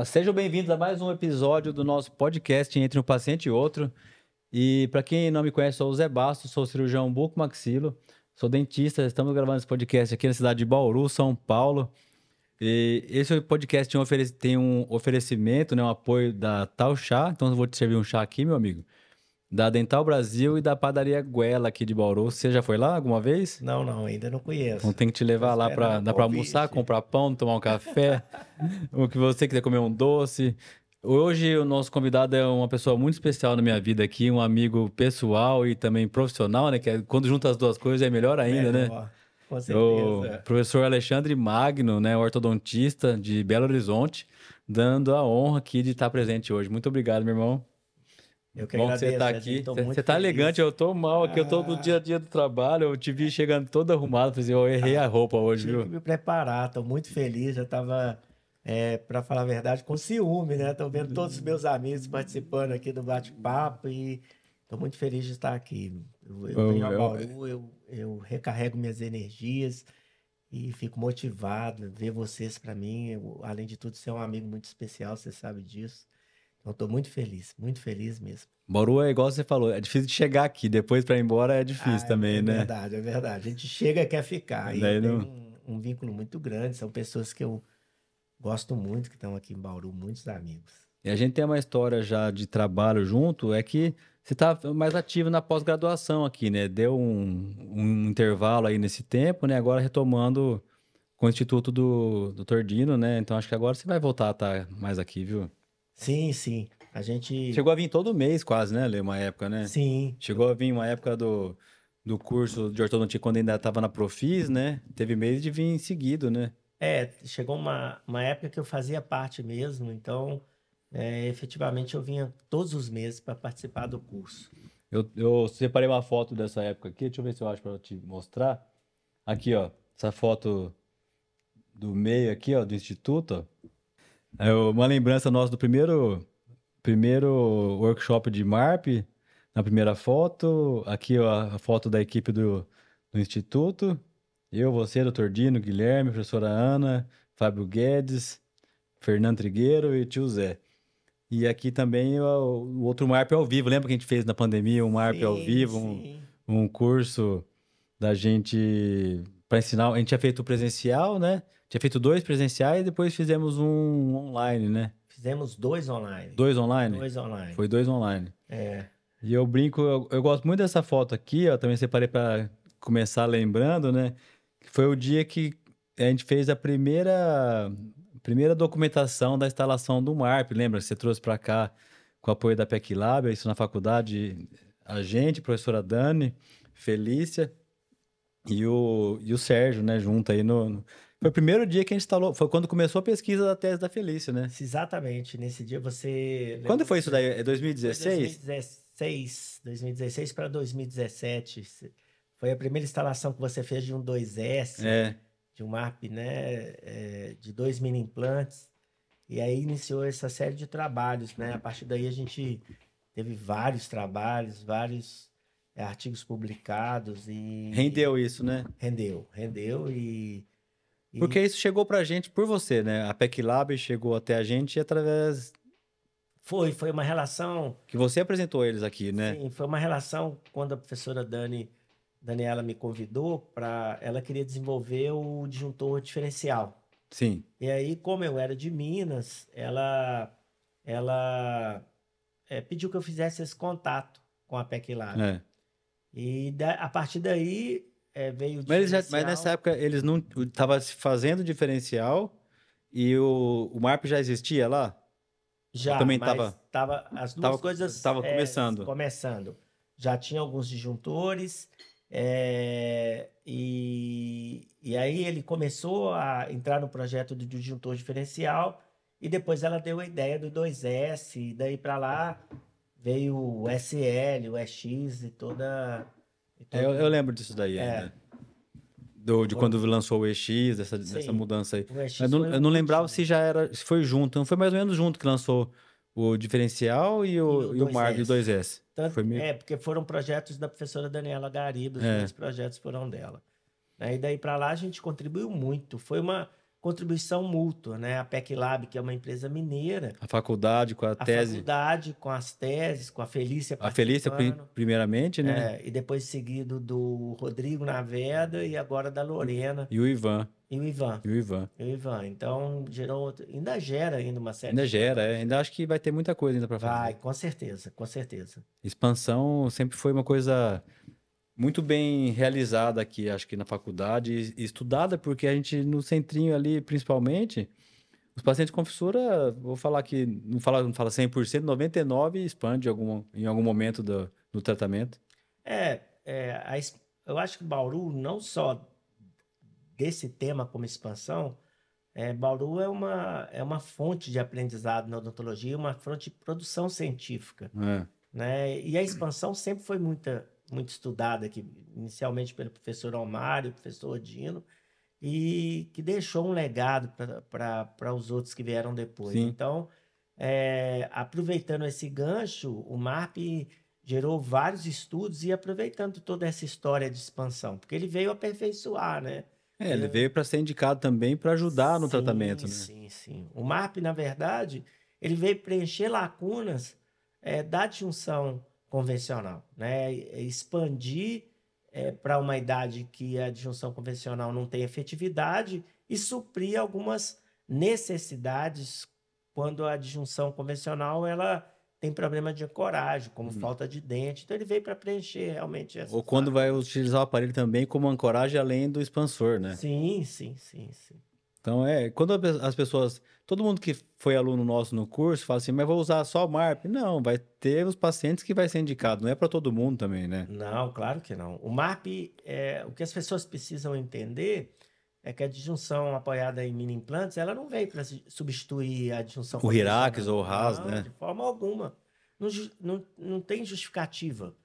Sejam bem-vindos a mais um episódio do nosso podcast Entre um Paciente e Outro. E para quem não me conhece, sou o Zé Bastos, sou cirurgião bucomaxilo, sou dentista. Estamos gravando esse podcast aqui na cidade de Bauru, São Paulo. E esse podcast tem um oferecimento, né, um apoio da Tal Chá. Então eu vou te servir um chá aqui, meu amigo. Da Dental Brasil e da Padaria Guela aqui de Bauru. Você já foi lá alguma vez? Não, ainda não Então conheço. tem que te Tô levar lá esperando dá o para almoçar, convite. comprar pão, tomar um café, o que você quiser comer um doce. Hoje o nosso convidado é uma pessoa muito especial na minha vida aqui, um amigo pessoal e também profissional, né? Quando junta as duas coisas é melhor ainda, né? Melhor, com O certeza. professor Alexandre Magno, né, ortodontista de Belo Horizonte, dando a honra aqui de estar presente hoje. Muito obrigado, meu irmão. Eu que Bom que você agradeço, está Zezinho. aqui. Estou Você muito tá elegante, feliz. eu tô mal aqui, eu tô no dia a dia do trabalho, eu te vi chegando todo arrumado, falei assim, eu errei a roupa hoje, Tinha que viu? me preparar. Estou muito feliz. Já estava, para falar a verdade, com ciúme, né? Estou vendo todos os meus amigos participando aqui do bate-papo e estou muito feliz de estar aqui. Eu venho a Bauru, eu recarrego minhas energias e fico motivado. Ver vocês, para mim, além de tudo, ser um amigo muito especial, você sabe disso. Então, estou muito feliz mesmo. Bauru é igual você falou, é difícil de chegar aqui, depois para ir embora é difícil também, É né? verdade, é verdade. A gente chega e quer ficar. E eu Daí tenho não... um vínculo muito grande. São pessoas que eu gosto muito, que estão aqui em Bauru, muitos amigos. E a gente tem uma história já de trabalho junto, é que você tá mais ativo na pós-graduação aqui, né? Deu um intervalo aí nesse tempo, né? Agora retomando com o Instituto do Dr. Dino, né? Então acho que agora você vai voltar a estar mais aqui, viu? Sim, sim. A gente. Chegou a vir todo mês quase, né, Lê? Uma época, né? Sim. Chegou a vir uma época do curso de ortodontia quando ainda estava na Profis, né? Teve mês de vir seguido, né? Chegou uma época que eu fazia parte mesmo, então, efetivamente, eu vinha todos os meses para participar do curso. Eu separei uma foto dessa época aqui, deixa eu ver se eu acho para te mostrar. Aqui, ó, essa foto do meio aqui, ó, do Instituto, ó. É uma lembrança nossa do primeiro workshop de MARP, na primeira foto. Aqui, ó, a foto da equipe do Instituto. Eu, você, doutor Dino, Guilherme, professora Ana, Fábio Guedes, Fernando Trigueiro e tio Zé. E aqui também o outro MARP ao vivo. Lembra que a gente fez na pandemia um MARP ao Sim, vivo, sim. um curso da gente para ensinar. A gente tinha feito presencial, né? Tinha feito 2 presenciais e depois fizemos um online, né? Fizemos 2 online. 2 online? 2 online. Foi 2 online. É. E eu brinco, eu gosto muito dessa foto aqui, ó. Também separei para começar lembrando, né? Que foi o dia que a gente fez a primeira documentação da instalação do MARP. Lembra? Você trouxe para cá com o apoio da PEC Lab, isso na faculdade, a gente, professora Dani, Felícia e o Sérgio, né? Junto aí Foi o primeiro dia que a gente instalou, foi quando começou a pesquisa da tese da Felícia, né? Exatamente. Nesse dia você Quando lembra foi isso daí? É Foi 2016? 2016 para 2017. Foi a primeira instalação que você fez de um 2S, É. de um MARP, né? De 2 mini implantes. E aí iniciou essa série de trabalhos, né? A partir daí a gente teve vários trabalhos, vários artigos publicados e Rendeu isso, né? rendeu Porque e isso chegou pra gente por você, né? A PEC Lab chegou até a gente através foi uma relação. que você apresentou eles aqui, né? Sim, foi uma relação quando a professora Daniela me convidou para. Ela queria desenvolver o disjuntor diferencial. Sim. E aí, como eu era de Minas, ela pediu que eu fizesse esse contato com a PEC Lab. É. E a partir daí veio o Mas nessa diferencial. época eles não tava se fazendo diferencial e o MARP já existia lá? Ou Já, também mas as duas coisas tava começando. começando. Já tinha alguns disjuntores, e aí ele começou a entrar no projeto do disjuntor diferencial, e depois ela deu a ideia do 2S, e daí para lá veio o SL, o EX e toda. Eu lembro disso daí É, ainda. De foi, quando lançou o EX, dessa sim, mudança aí. o Mas EX foi eu não o lembrava se último, já era, se foi junto. Não foi mais ou menos junto que lançou o diferencial e e o o MARP e o 2S. 2S. Foi meio. Porque foram projetos da professora Daniela Gariba, os É. 2 projetos foram dela. Né? E daí para lá a gente contribuiu muito. Foi uma. contribuição mútua, né? A PEC Lab, que é uma empresa mineira, A faculdade com a a tese. faculdade com as teses, com a Felícia A Felícia, participando, primeiramente, né? e depois seguido do Rodrigo Naveda e agora da Lorena E o Ivan. e o Ivan. E o Ivan. E o Ivan. Então, ainda gera ainda uma série Ainda de gera, trabalhos. ainda acho que vai ter muita coisa ainda para Vai, fazer. com certeza, com certeza. Expansão sempre foi uma coisa muito bem realizada aqui, acho que na faculdade, e estudada, porque a gente, no centrinho ali, principalmente, os pacientes com fissura, vou falar que, não fala 100%, 99% expande em algum momento do tratamento. É, eu acho que Bauru, não só desse tema como expansão, Bauru é uma fonte de aprendizado na odontologia, uma fonte de produção científica, É. né? E a expansão sempre foi muito estudada aqui, inicialmente pelo professor Almário, professor Odino, e que deixou um legado para os outros que vieram depois. Sim. Então, aproveitando esse gancho, o MARP gerou vários estudos e aproveitando toda essa história de expansão, porque ele veio aperfeiçoar, né? Ele veio para ser indicado também para ajudar no tratamento, Sim, né? sim, sim. O MARP, na verdade, ele veio preencher lacunas da disjunção convencional, né? Expandir para uma idade que a disjunção convencional não tem efetividade e suprir algumas necessidades quando a disjunção convencional ela tem problema de ancoragem, como falta de dente. Então, ele veio para preencher realmente Ou essas quando vai lacunas. utilizar o aparelho também como ancoragem além do expansor, né? Sim, sim, sim, sim. Então, quando as pessoas, todo mundo que foi aluno nosso no curso fala assim, mas vou usar só o MARP. Não, vai ter os pacientes que vai ser indicado, não é para todo mundo também, né? Não, claro que não. O MARP, o que as pessoas precisam entender é que a disjunção apoiada em mini implantes, ela não veio para substituir a disjunção O Hirax convencional. ou o Haas, Não, né? de forma alguma. Não tem justificativa,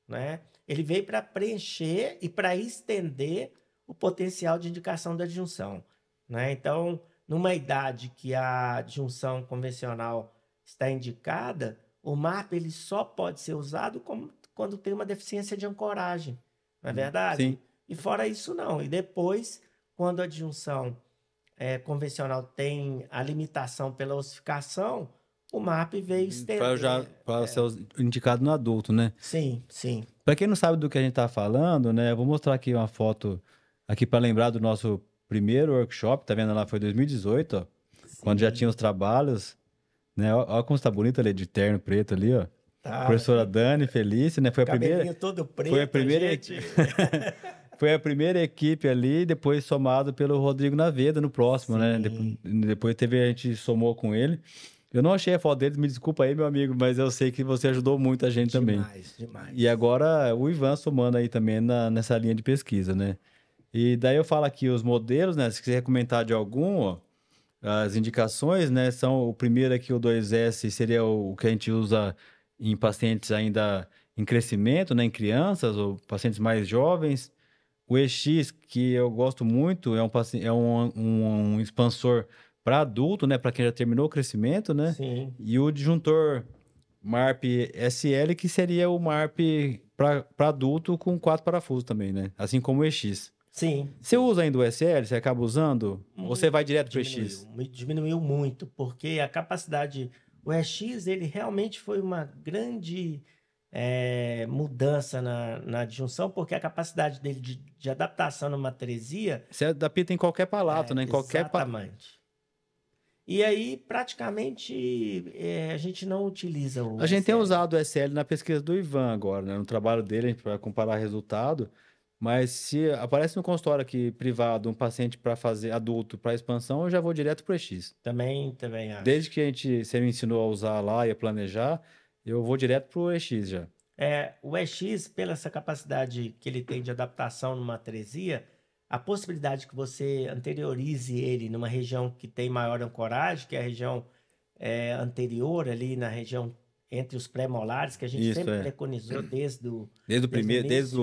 né? Ele veio para preencher e para estender o potencial de indicação da disjunção, né? Então, numa idade que a disjunção convencional está indicada, o MARP ele só pode ser usado quando tem uma deficiência de ancoragem, não é verdade? Sim. E fora isso, não. E depois, quando a disjunção convencional tem a limitação pela ossificação, o MARP veio estender. Para ser indicado no adulto, né? Sim, sim. Para quem não sabe do que a gente tá falando, né? Eu vou mostrar aqui uma foto aqui para lembrar do nosso primeiro workshop, tá vendo lá? Foi 2018, ó. Quando já tinha os Sim. trabalhos, né? Ó como está bonito ali de terno preto ali, ó. Tava, Professora Dani Felícia, né? cabelinho todo Foi a preto, primeira, gente. foi a primeira equipe ali, depois somado pelo Rodrigo Naveda no próximo, né? Sim. Depois a gente somou com ele. Eu não achei a foto dele, me desculpa aí, meu amigo, mas eu sei que você ajudou muito a gente também. Demais, E demais. agora o Ivan somando aí também nessa linha de pesquisa, né? E daí eu falo aqui os modelos, né? Se quiser comentar de algum, ó, as indicações, né? São o primeiro aqui, o 2S, seria o que a gente usa em pacientes ainda em crescimento, né? Em crianças ou pacientes mais jovens. O EX, que eu gosto muito, é um expansor para adulto, né? Para quem já terminou o crescimento, né? Sim, E o disjuntor MARP SL, que seria o MARP para adulto com 4 parafusos também, né? Assim como o EX. sim, Você sim. usa ainda o SL? Você acaba usando? Ou você vai direto para o Diminuiu, EX? diminuiu muito, porque a capacidade, o EX, ele realmente foi uma grande mudança na disjunção, porque a capacidade dele de adaptação numa atresia, Você adapta em qualquer palato, né? Em qualquer. exatamente. E aí, praticamente, a gente não utiliza A o gente tem SL. usado o SL na pesquisa do Ivan agora, né? No trabalho dele, a gente vai comparar resultado. Mas se aparece no consultório aqui privado um paciente para fazer adulto para expansão, eu já vou direto para o EX. Também Desde acho. que você me ensinou a usar lá e a planejar, eu vou direto para o EX já. O EX, pela essa capacidade que ele tem de adaptação numa atresia, a possibilidade que você anteriorize ele numa região que tem maior ancoragem, que é a região anterior, ali na região entre os pré-molares, que a gente Isso, sempre preconizou Desde o desde o primeiro, início,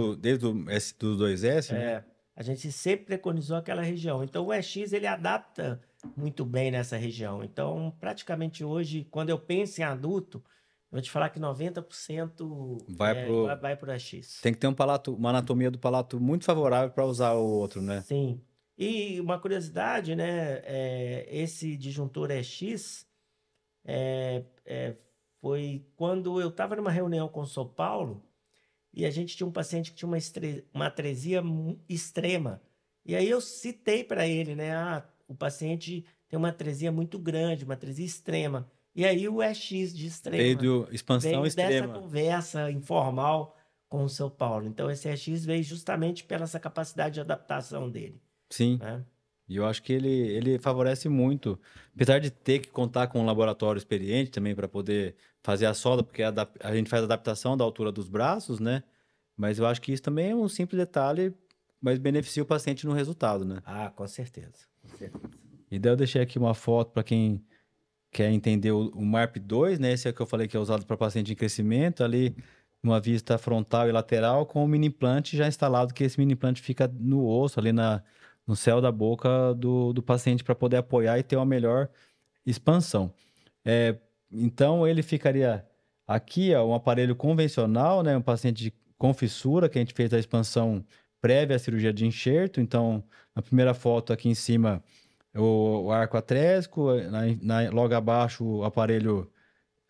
do 2S, né? a gente sempre preconizou aquela região. Então, o EX, ele adapta muito bem nessa região. Então, praticamente hoje, quando eu penso em adulto, eu vou te falar que 90% Vai pro. vai para o EX. Tem que ter uma anatomia do palato muito favorável para usar o outro, né? Sim. E uma curiosidade, né? Esse disjuntor EX foi quando eu estava numa reunião com o São Paulo e a gente tinha um paciente que tinha uma atresia extrema. E aí eu citei para ele, né? O paciente tem uma atresia muito grande, uma atresia extrema. E aí o EX de Veio extrema de expansão veio dessa extrema. conversa informal com o São Paulo. Então esse EX veio justamente pela essa capacidade de adaptação dele, Sim. né? E eu acho que ele favorece muito. Apesar de ter que contar com um laboratório experiente também para poder fazer a solda, porque a gente faz a adaptação da altura dos braços, né? Mas eu acho que isso também é um simples detalhe, mas beneficia o paciente no resultado, né? Ah, com certeza. Com certeza. E daí eu deixei aqui uma foto para quem quer entender o MARP2, né? Esse é o que eu falei que é usado para paciente em crescimento, ali uma vista frontal e lateral com o mini implante já instalado, que esse mini implante fica no osso, ali no céu da boca do paciente para poder apoiar e ter uma melhor expansão. É, então ele ficaria aqui, ó, um aparelho convencional, né? Um paciente com fissura, que a gente fez a expansão prévia à cirurgia de enxerto. Então, na primeira foto aqui em cima o arco atrésico, logo abaixo o aparelho,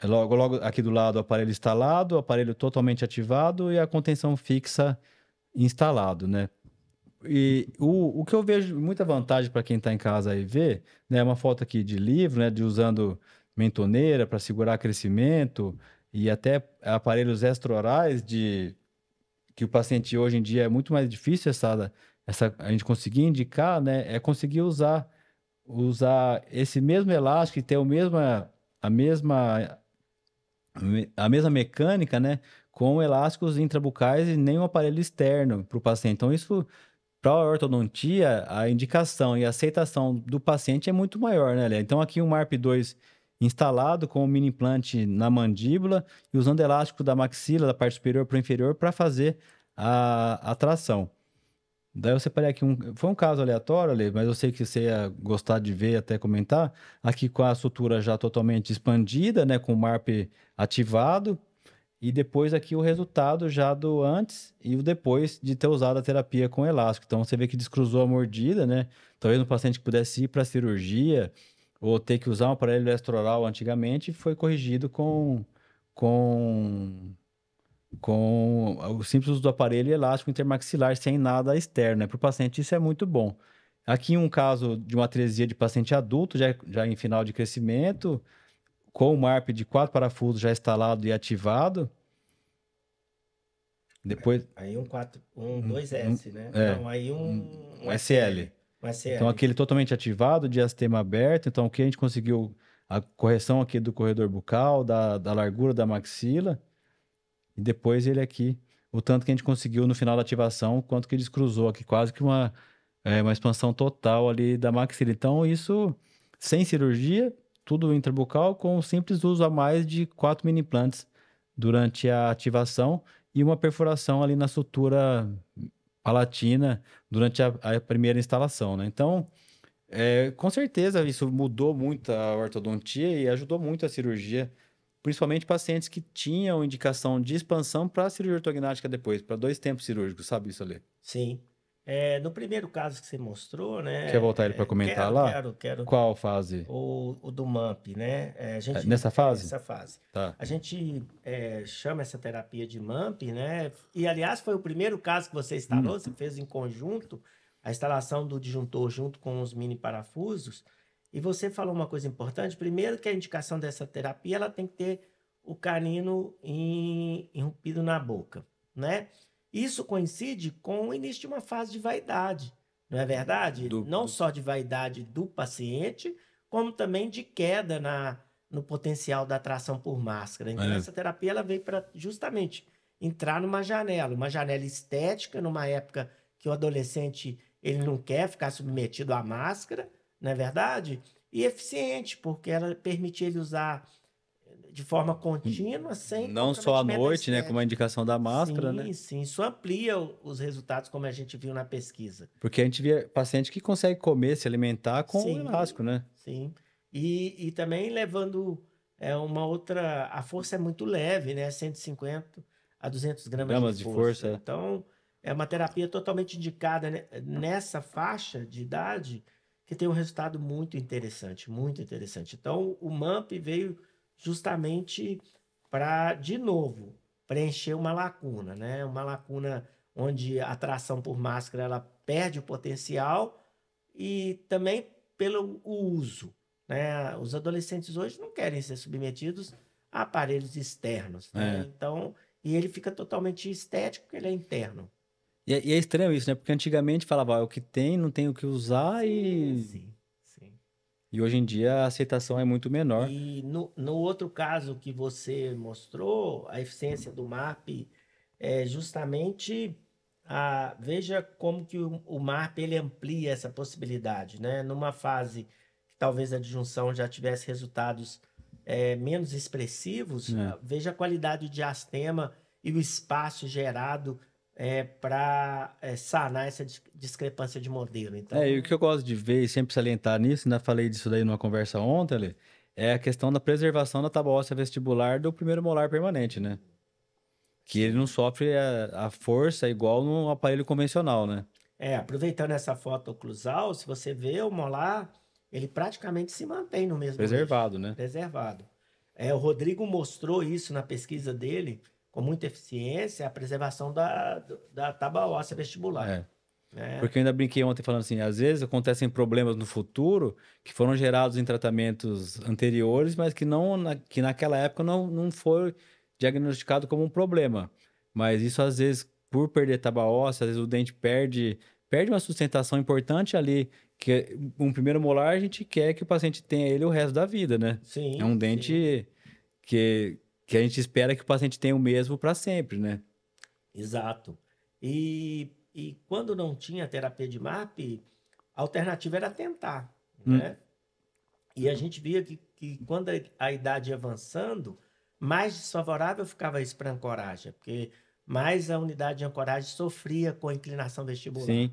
logo aqui do lado o aparelho instalado, o aparelho totalmente ativado e a contenção fixa instalado, né? E o que eu vejo muita vantagem para quem está em casa aí ver, né, é uma foto aqui de livro, né, de usando mentoneira para segurar crescimento e até aparelhos extraorais de que o paciente hoje em dia é muito mais difícil essa a gente conseguir indicar, né, é conseguir usar esse mesmo elástico e ter a mesma, a mesma mecânica, né? Com elásticos intrabucais e nenhum aparelho externo para o paciente. Então, isso, para a ortodontia, a indicação e a aceitação do paciente é muito maior, né, Léo? Então, aqui um MARP2 instalado com o mini implante na mandíbula e usando elástico da maxila, da parte superior para o inferior, para fazer a tração. Daí eu separei aqui foi um caso aleatório, Ale, mas eu sei que você ia gostar de ver e até comentar. Aqui com a sutura já totalmente expandida, né? Com o MARP ativado. E depois aqui o resultado já do antes e o depois de ter usado a terapia com elástico. Então você vê que descruzou a mordida, né? Talvez um paciente que pudesse ir para cirurgia ou ter que usar um aparelho extraoral antigamente foi corrigido com com o simples uso do aparelho elástico intermaxilar sem nada externo, né? Para o paciente isso é muito bom. Aqui um caso de uma atresia de paciente adulto, já em final de crescimento, com o MARP de 4 parafusos já instalado e ativado. Depois, Aí um um, 2S, né? é, Não, aí um um SL. SL. Um Então, SL. aquele totalmente ativado, diastema aberto. Então, o que a gente conseguiu, a correção aqui do corredor bucal, da largura da maxila. E depois ele aqui, o tanto que a gente conseguiu no final da ativação, quanto que ele descruzou aqui, quase que uma expansão total ali da maxila. Então, isso sem cirurgia, tudo intrabucal, com o simples uso a mais de 4 mini implantes durante a ativação e uma perfuração ali na sutura palatina durante a primeira instalação, né? Então, com certeza isso mudou muito a ortodontia e ajudou muito a cirurgia, principalmente pacientes que tinham indicação de expansão para cirurgia ortognática depois, para 2 tempos cirúrgicos, sabe isso, Ale? Sim. No primeiro caso que você mostrou, Quer né? voltar ele para comentar lá? Quero. Qual fase? O do MAMP, né? Nessa fase? Essa fase. Tá. A gente chama essa terapia de MAMP, né? E, aliás, foi o primeiro caso que você Hum. instalou, você fez em conjunto a instalação do disjuntor junto com os mini parafusos. E você falou uma coisa importante. Primeiro que a indicação dessa terapia, ela tem que ter o canino irrompido na boca, né? Isso coincide com o início de uma fase de vaidade, não é verdade? Não só de vaidade do paciente, como também de queda no potencial da atração por máscara. Então, essa terapia ela veio para justamente entrar numa janela estética, numa época que o adolescente ele não quer ficar submetido à máscara, não é verdade? E eficiente, porque ela permite ele usar de forma contínua, sem Não só à comprometimento da noite, né, como a estética. indicação da máscara, né? Sim, sim, isso amplia os resultados, como a gente viu na pesquisa. Porque a gente vê paciente que consegue comer, se alimentar com o Sim, elástico, né? sim. E também levando uma outra. A força é muito leve, né? 150 a 200 gramas de Gramas de força. força. Então, é uma terapia totalmente indicada, né, nessa faixa de idade, que tem um resultado muito interessante, muito interessante. Então, o MAMP veio justamente para, de novo, preencher uma lacuna, né? Uma lacuna onde a atração por máscara ela perde o potencial e também pelo o uso, né? Os adolescentes hoje não querem ser submetidos a aparelhos externos, né? É. Então, e ele fica totalmente estético, porque ele é interno. E é estranho isso, né? Porque antigamente falava, é o que tem, não tem o que usar Sim, sim, sim. e hoje em dia a aceitação é muito menor. E no outro caso que você mostrou, a eficiência do MAP é justamente veja como que o MAP ele amplia essa possibilidade, né? Numa fase que talvez a disjunção já tivesse resultados menos expressivos, Né? veja a qualidade de astema e o espaço gerado para sanar essa discrepância de modelo. E o Então, que eu gosto de ver e sempre salientar nisso, ainda falei disso daí numa conversa ontem, Ale, é a questão da preservação da tábua óssea vestibular do primeiro molar permanente, né? Que ele sim. não sofre a força igual no aparelho convencional, né? Aproveitando essa foto oclusal, se você vê o molar, ele praticamente se mantém no mesmo eixo, Preservado, né? preservado. O Rodrigo mostrou isso na pesquisa dele, com muita eficiência, a preservação da tábua óssea vestibular, É. né? Porque eu ainda brinquei ontem falando assim, às vezes acontecem problemas no futuro que foram gerados em tratamentos anteriores, mas que que naquela época não foi diagnosticado como um problema. Mas isso às vezes, por perder tábua óssea, às vezes o dente perde uma sustentação importante ali, que um primeiro molar a gente quer que o paciente tenha ele o resto da vida, né? É Sim, um sim, dente que a gente espera que o paciente tenha o mesmo para sempre, né? exato. E quando não tinha terapia de MAP, a alternativa era tentar, Hum, né? E a gente via que quando a idade ia avançando, mais desfavorável ficava isso para a ancoragem, porque mais a unidade de ancoragem sofria com a inclinação vestibular, sim.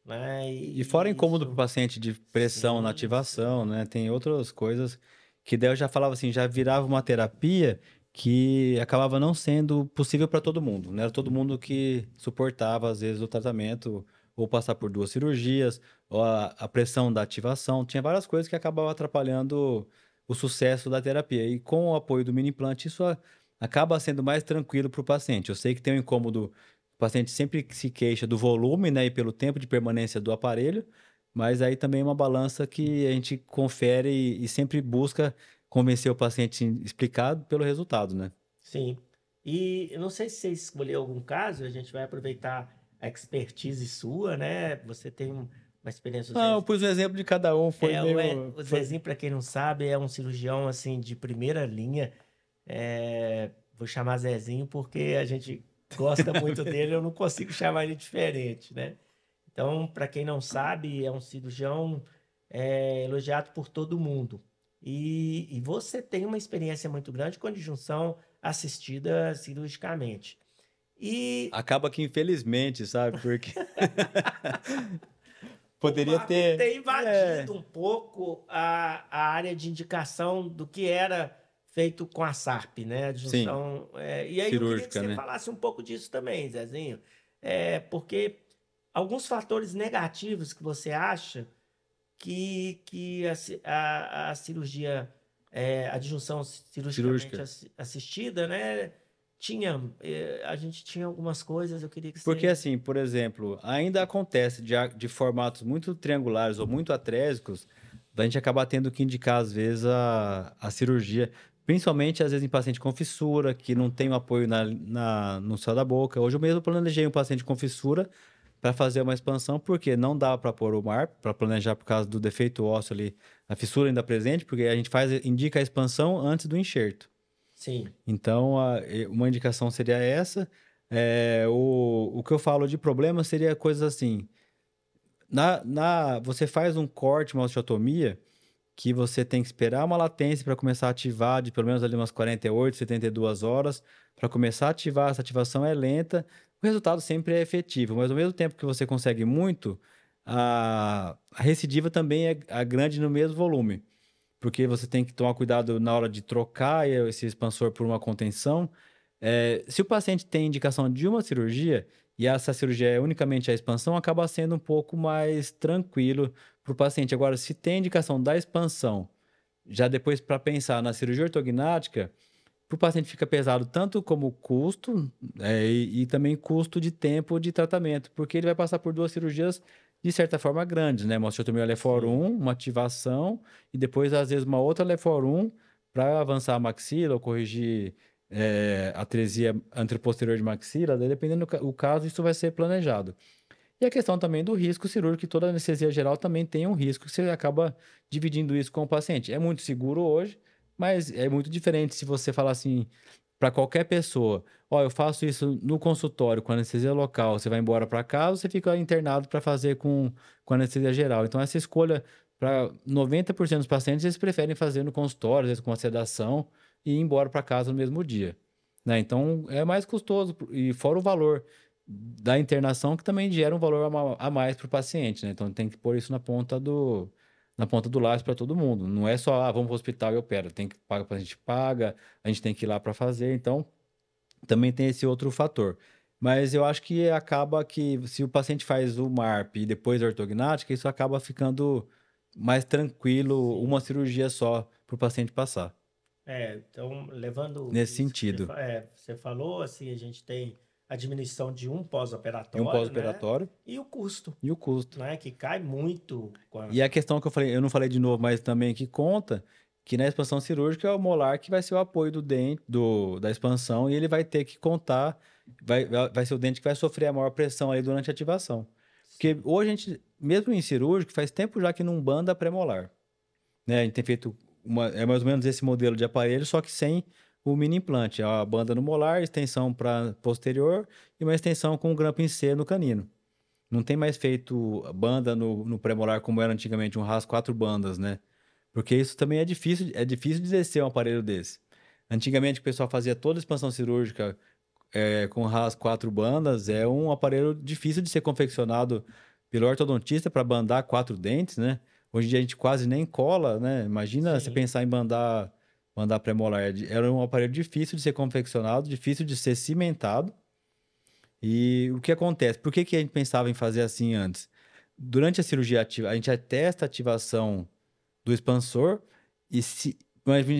né? E fora E incômodo para o isso, paciente de pressão na sim, ativação, sim, né? Tem outras coisas que daí eu já falava assim, já virava uma terapia que acabava não sendo possível para todo mundo. Não era todo mundo que suportava, às vezes, o tratamento, ou passar por duas cirurgias, ou a pressão da ativação. Tinha várias coisas que acabavam atrapalhando o sucesso da terapia. E com o apoio do mini implante, isso acaba sendo mais tranquilo para o paciente. Eu sei que tem um incômodo. O paciente sempre se queixa do volume, né, e pelo tempo de permanência do aparelho, mas aí também é uma balança que a gente confere e sempre busca convencer o paciente explicado pelo resultado, né? sim. E eu não sei se você escolheu algum caso, a gente vai aproveitar a expertise sua, né? Você tem uma experiência, Não, eu pus um exemplo de cada um, foi meio. O Zezinho, para quem não sabe, é um cirurgião assim de primeira linha. Vou chamar Zezinho porque a gente gosta muito dele, eu não consigo chamar ele diferente, né? Então, para quem não sabe, é um cirurgião elogiado por todo mundo. E você tem uma experiência muito grande com a disjunção assistida cirurgicamente. E Acaba que infelizmente, sabe? Porque o poderia MAP ter. tem invadido um pouco a área de indicação do que era feito com a SARP, né? A Sim, disjunção. E aí eu queria que cirúrgica, você né? falasse um pouco disso também, Zezinho. Porque alguns fatores negativos que você acha que a cirurgia, a disjunção cirurgicamente Cirúrgica. assistida, né? A gente tinha algumas coisas, eu queria que Porque, você. assim, por exemplo, ainda acontece de formatos muito triangulares ou muito atrésicos, da gente acabar tendo que indicar, às vezes, a cirurgia, principalmente, às vezes, em paciente com fissura, que não tem o apoio no céu da boca. Hoje eu mesmo planejei um paciente com fissura para fazer uma expansão, porque não dá para pôr o MAR, para planejar por causa do defeito ósseo ali, a fissura ainda presente, porque a gente indica a expansão antes do enxerto. Sim, Então, uma indicação seria essa. O que eu falo de problema seria coisas assim. Você faz um corte, uma osteotomia, que você tem que esperar uma latência para começar a ativar, de pelo menos ali umas 48, 72 horas, para começar a ativar. Essa ativação é lenta, o resultado sempre é efetivo, mas ao mesmo tempo que você consegue muito, a recidiva também é grande no mesmo volume, porque você tem que tomar cuidado na hora de trocar esse expansor por uma contenção. Se o paciente tem indicação de uma cirurgia, e essa cirurgia é unicamente a expansão, acaba sendo um pouco mais tranquilo para o paciente. Agora, se tem indicação da expansão, já depois para pensar na cirurgia ortognática, para o paciente fica pesado tanto como custo, e também custo de tempo de tratamento, porque ele vai passar por duas cirurgias de certa forma grandes, né? Uma osteotomia Lefor Sim. 1, uma ativação, e depois, às vezes, uma outra Lefor 1 para avançar a maxila ou corrigir atresia anteroposterior de maxila, daí, dependendo do caso, isso vai ser planejado. E a questão também do risco cirúrgico, que toda anestesia geral também tem um risco, que você acaba dividindo isso com o paciente. É muito seguro hoje, mas é muito diferente se você falar assim para qualquer pessoa: ó, eu faço isso no consultório com anestesia local, você vai embora para casa, você fica internado para fazer com anestesia geral. Então, essa escolha, para 90% dos pacientes, eles preferem fazer no consultório, às vezes com a sedação, e ir embora para casa no mesmo dia. Né? Então, é mais custoso, e fora o valor da internação, que também gera um valor a mais para o paciente, né? Então tem que pôr isso na ponta do lápis para todo mundo. Não é só, vamos para o hospital e opera. Tem que pagar, a gente paga, a gente tem que ir lá para fazer. Então também tem esse outro fator. Mas eu acho que acaba que se o paciente faz o MARP e depois a ortognática, isso acaba ficando mais tranquilo, uma Sim. cirurgia só para o paciente passar. Então, levando Nesse isso que você, sentido. você falou, assim, a gente tem a diminuição de um E um pós-operatório, né? pós-operatório E o custo, e o custo. né? Que cai muito com E a questão que eu falei, eu não falei de novo, mas também que conta, que na expansão cirúrgica é o molar que vai ser o apoio do dente, da expansão, e ele vai ter que contar, vai ser o dente que vai sofrer a maior pressão aí durante a ativação. Porque Sim, hoje a gente, mesmo em cirúrgico, faz tempo já que não banda pré-molar. Né? A gente tem feito é mais ou menos esse modelo de aparelho, só que sem o mini implante. É a banda no molar, extensão para posterior e uma extensão com grampo em C no canino. Não tem mais feito banda no pré-molar como era antigamente, um RAS 4 bandas, né? Porque isso também é difícil de descer um aparelho desse. Antigamente o pessoal fazia toda a expansão cirúrgica com RAS 4 bandas, é um aparelho difícil de ser confeccionado pelo ortodontista para bandar quatro dentes, né? Hoje em dia a gente quase nem cola, né? Imagina você sim. pensar em bandar pré-molar. Era um aparelho difícil de ser confeccionado, difícil de ser cimentado. E o que acontece? Por que a gente pensava em fazer assim antes? Durante a cirurgia ativa, a gente atesta a ativação do expansor e se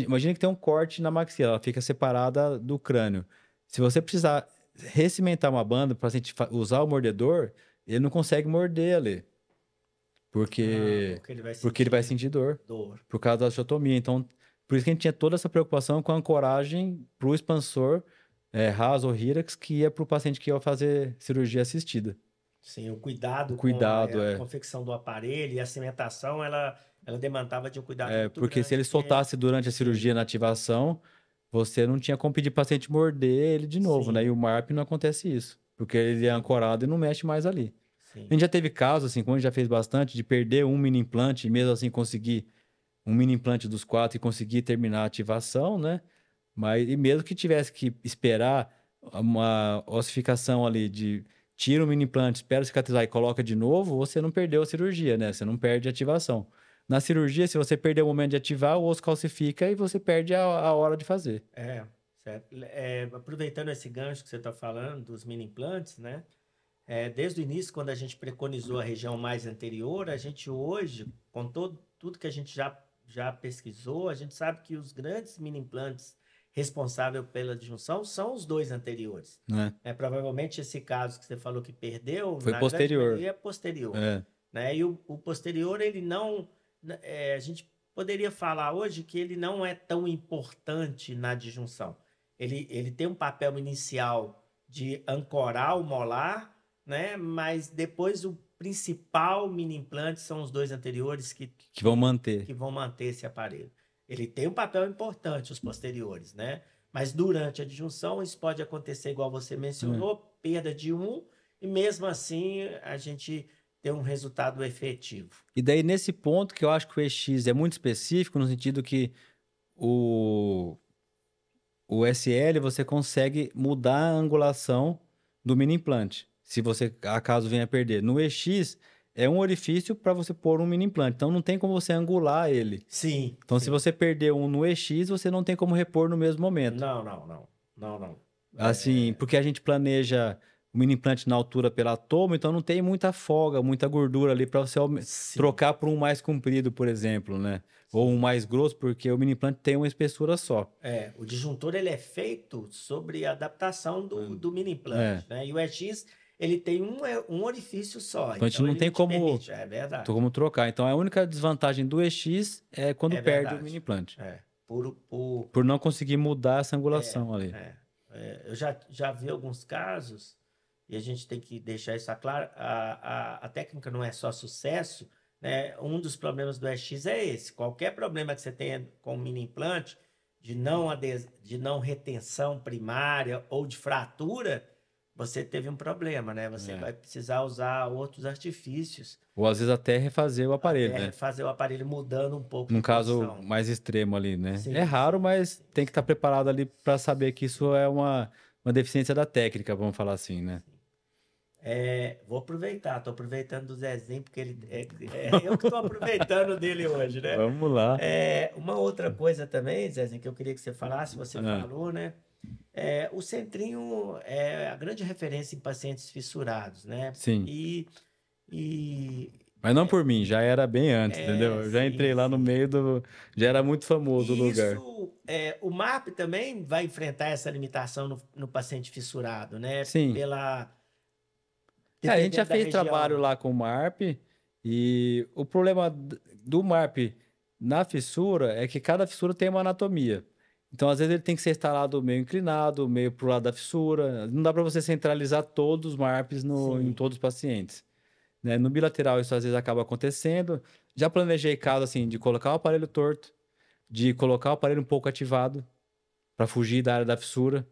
imagina que tem um corte na maxila, ela fica separada do crânio. Se você precisar recimentar uma banda para a paciente usar o mordedor, ele não consegue morder ali, porque Porque ele vai ele vai sentir sentir dor dor. por causa da osteotomia. Então, por isso que a gente tinha toda essa preocupação com a ancoragem para o expansor RAS ou Hirax, que ia para o paciente que ia fazer cirurgia assistida. Sim, o O cuidado com cuidado a confecção do aparelho e a cimentação, ela demandava de um cuidado muito porque se grande, ele porque, soltasse durante a sim, cirurgia na ativação, você não tinha como pedir para o paciente morder ele de novo, né? E sim, o MARP não acontece isso, porque ele é sim, ancorado e não mexe mais ali. A sim. gente já teve casos, assim, como a gente já fez bastante, de perder um mini implante e mesmo assim conseguir um mini implante dos quatro e conseguir terminar a ativação, né? Mas e mesmo que tivesse que esperar uma ossificação ali de tira o mini implante, espera cicatrizar e coloca de novo, você não perdeu a cirurgia, né? Você não perde a ativação. Na cirurgia, se você perder o momento de ativar, o osso calcifica e você perde a hora de fazer. Certo. Aproveitando esse gancho que você está falando dos mini implantes, né? Desde o início, quando a gente preconizou a região mais anterior, a gente hoje, com tudo que a gente já pesquisou, a gente sabe que os grandes mini implantes responsáveis pela disjunção são os dois anteriores. Né? Provavelmente esse caso que você falou que perdeu, Foi na grande posterior. maioria é posterior. É. Né? E o posterior, ele não. A gente poderia falar hoje que ele não é tão importante na disjunção. Ele tem um papel inicial de ancorar o molar, né? Mas depois o principal mini implante são os dois anteriores Que vão manter. que vão manter esse aparelho. Ele tem um papel importante, os posteriores, né? Mas durante a disjunção, isso pode acontecer, igual você mencionou, perda de um, e mesmo assim a gente ter um resultado efetivo. E daí, nesse ponto que eu acho que o EX é muito específico, no sentido que o, o SL você consegue mudar a angulação do mini implante, se você acaso venha a perder. No EX é um orifício para você pôr um mini implante, então não tem como você angular ele. Sim, Então, se sim. você perder um no EX, você não tem como repor no mesmo momento. Não, não, não. Não, não. Assim, porque a gente planeja o mini implante na altura pela toma, então não tem muita folga, muita gordura ali para você Sim, trocar por um mais comprido, por exemplo, né? Ou um sim. mais grosso, porque o mini implante tem uma espessura só. O disjuntor ele é feito sobre a adaptação do mini É, implante, né? E o EX ele tem um orifício só, então a gente então não ele tem não te como, permite, é verdade, como trocar. Então a única desvantagem do EX é quando é perde o mini verdade. implante, É, por, por não conseguir mudar essa é, angulação ali. é, eu já vi alguns casos, e a gente tem que deixar isso claro, a técnica não é só sucesso, né? Um dos problemas do EX é esse. Qualquer problema que você tenha com o mini implante, de não retenção primária ou de fratura, você teve um problema, né? Você É. vai precisar usar outros artifícios Ou às vezes até refazer o aparelho, até né? fazer o aparelho mudando um pouco Num de caso posição. mais extremo ali, né? É Sim, raro, sim, mas sim, tem que estar sim. preparado ali para saber que isso é uma deficiência da técnica, vamos falar assim, né? Vou aproveitar, estou aproveitando do Zezinho, porque eu que estou aproveitando dele hoje, né? Vamos lá. Uma outra coisa também, Zezinho, que eu queria que você falasse, você Ah, falou, né? O Centrinho é a grande referência em pacientes fissurados, né? sim. E Mas não por mim, já era bem antes, entendeu? Eu já sim, entrei lá no sim. meio do. Já era muito famoso o E lugar. isso, o MAP também vai enfrentar essa limitação no paciente fissurado, né? Sim. É, a gente já Dependendo da fez trabalho região. lá com o MARP e o problema do MARP na fissura é que cada fissura tem uma anatomia. Então, às vezes, ele tem que ser instalado meio inclinado, meio para o lado da fissura. Não dá para você centralizar todos os MARPs em Sim, todos os pacientes, né? No bilateral, isso às vezes acaba acontecendo. Já planejei caso assim de colocar o aparelho torto, de colocar o aparelho um pouco ativado para fugir da área da fissura.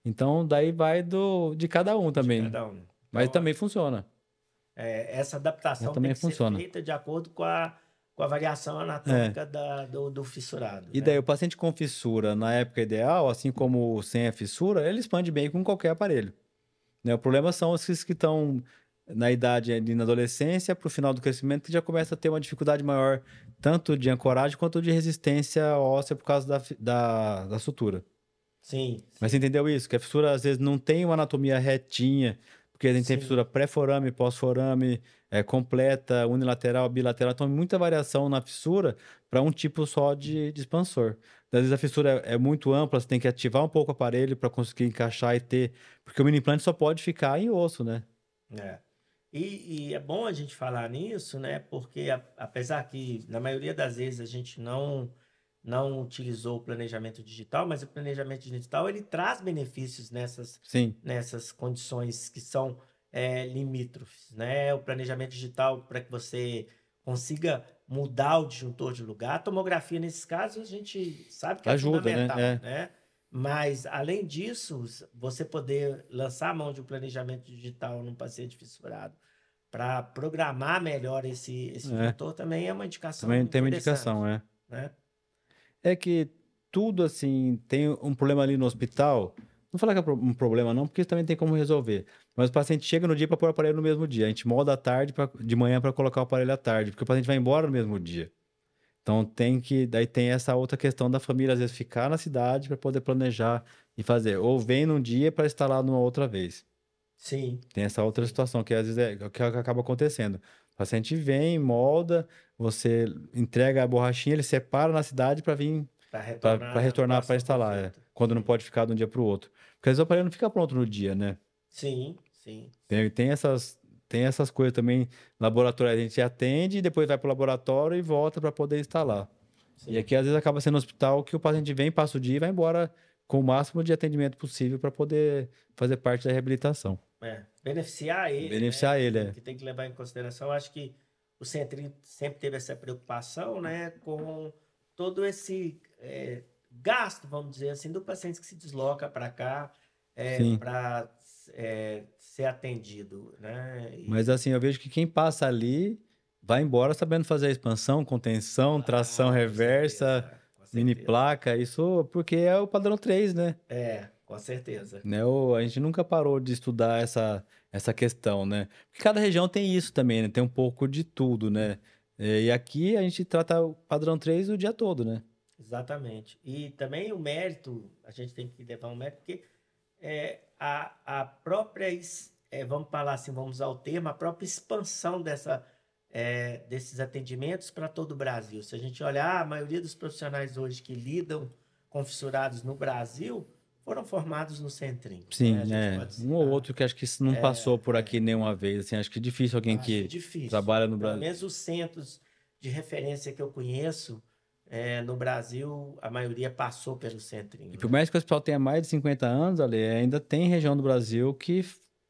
Então, daí vai de cada um de também. cada um. Mas Então, também funciona. essa Mas adaptação tem também que ser funciona. feita de acordo com a variação É. anatômica do fissurado, E daí, né? o paciente com fissura, na época ideal, assim como sem a fissura, ele expande bem com qualquer aparelho, né? O problema são esses que estão na idade ali na adolescência, para o final do crescimento, que já começa a ter uma dificuldade maior, tanto de ancoragem quanto de resistência óssea por causa da sutura. Sim, Mas você sim, entendeu isso? Que a fissura às vezes não tem uma anatomia retinha, porque a gente tem sim, fissura pré-forame, pós-forame, completa, unilateral, bilateral. Então, muita variação na fissura para um tipo só de expansor. Às vezes a fissura é muito ampla, você tem que ativar um pouco o aparelho para conseguir encaixar e ter. Porque o mini implante só pode ficar em osso, né? é. E é bom a gente falar nisso, né? Porque apesar que na maioria das vezes a gente não utilizou o planejamento digital, mas o planejamento digital ele traz benefícios Sim, nessas condições que são limítrofes, né? O planejamento digital para que você consiga mudar o disjuntor de lugar. A tomografia, nesses casos, a gente sabe que é ajuda, né? fundamental, É. né? Mas, além disso, você poder lançar a mão de um planejamento digital num paciente fissurado para programar melhor esse É. disjuntor também é uma indicação Também tem uma interessante, indicação, é. né? É que tudo assim tem um problema ali no hospital. Não falar que é um problema, não, porque também tem como resolver. Mas o paciente chega no dia para pôr o aparelho no mesmo dia. A gente molda à tarde de manhã para colocar o aparelho à tarde, porque o paciente vai embora no mesmo dia. Então tem que. Daí tem essa outra questão da família, às vezes, ficar na cidade para poder planejar e fazer. Ou vem num dia para instalar numa outra vez. Sim, Tem essa outra sim. situação, que às vezes é o que acaba acontecendo. O paciente vem, molda, você entrega a borrachinha, ele separa na cidade para vir Para para retornar na retornar para doação instalar, perfeita. quando não Sim, pode ficar de um dia para o outro. Porque às vezes o aparelho não fica pronto no dia, né? sim, sim, Tem, sim, tem essas, tem essas coisas também. Laboratório a gente atende, depois vai para o laboratório e volta para poder instalar. E sim. aqui às vezes acaba sendo no hospital que o paciente vem, passa o dia e vai embora com o máximo de atendimento possível para poder fazer parte da reabilitação. Beneficiar ele, né? Beneficiar ele, Que tem que levar em consideração. Acho que o Centrinho sempre teve essa preocupação, né? Com todo esse gasto, vamos dizer assim, do paciente que se desloca para cá Sim. para ser atendido, né? Mas assim, eu vejo que quem passa ali vai embora sabendo fazer a expansão, contenção, tração Com reversa, certeza, com mini certeza. placa, isso porque é o padrão 3, né? Com certeza. Né? A gente nunca parou de estudar essa questão, né? Porque cada região tem isso também, né? Tem um pouco de tudo, né? E aqui a gente trata o padrão 3 o dia todo, né? Exatamente. E também o mérito, a gente tem que levar um mérito, porque a própria vamos falar assim, vamos usar o termo, a própria expansão desses atendimentos para todo o Brasil. Se a gente olhar, a maioria dos profissionais hoje que lidam com fissurados no Brasil foram formados no Centrinho, né? A Sim, gente pode um ou citar. outro que acho que isso não passou por aqui nenhuma vez, assim, acho que é difícil Eu alguém acho que difícil. trabalha no Pelo Brasil. menos os centros de referência que eu conheço, no Brasil, a maioria passou pelo E Centrinho, por né? mais que o hospital tenha mais de 50 anos, ali, ainda tem região do Brasil que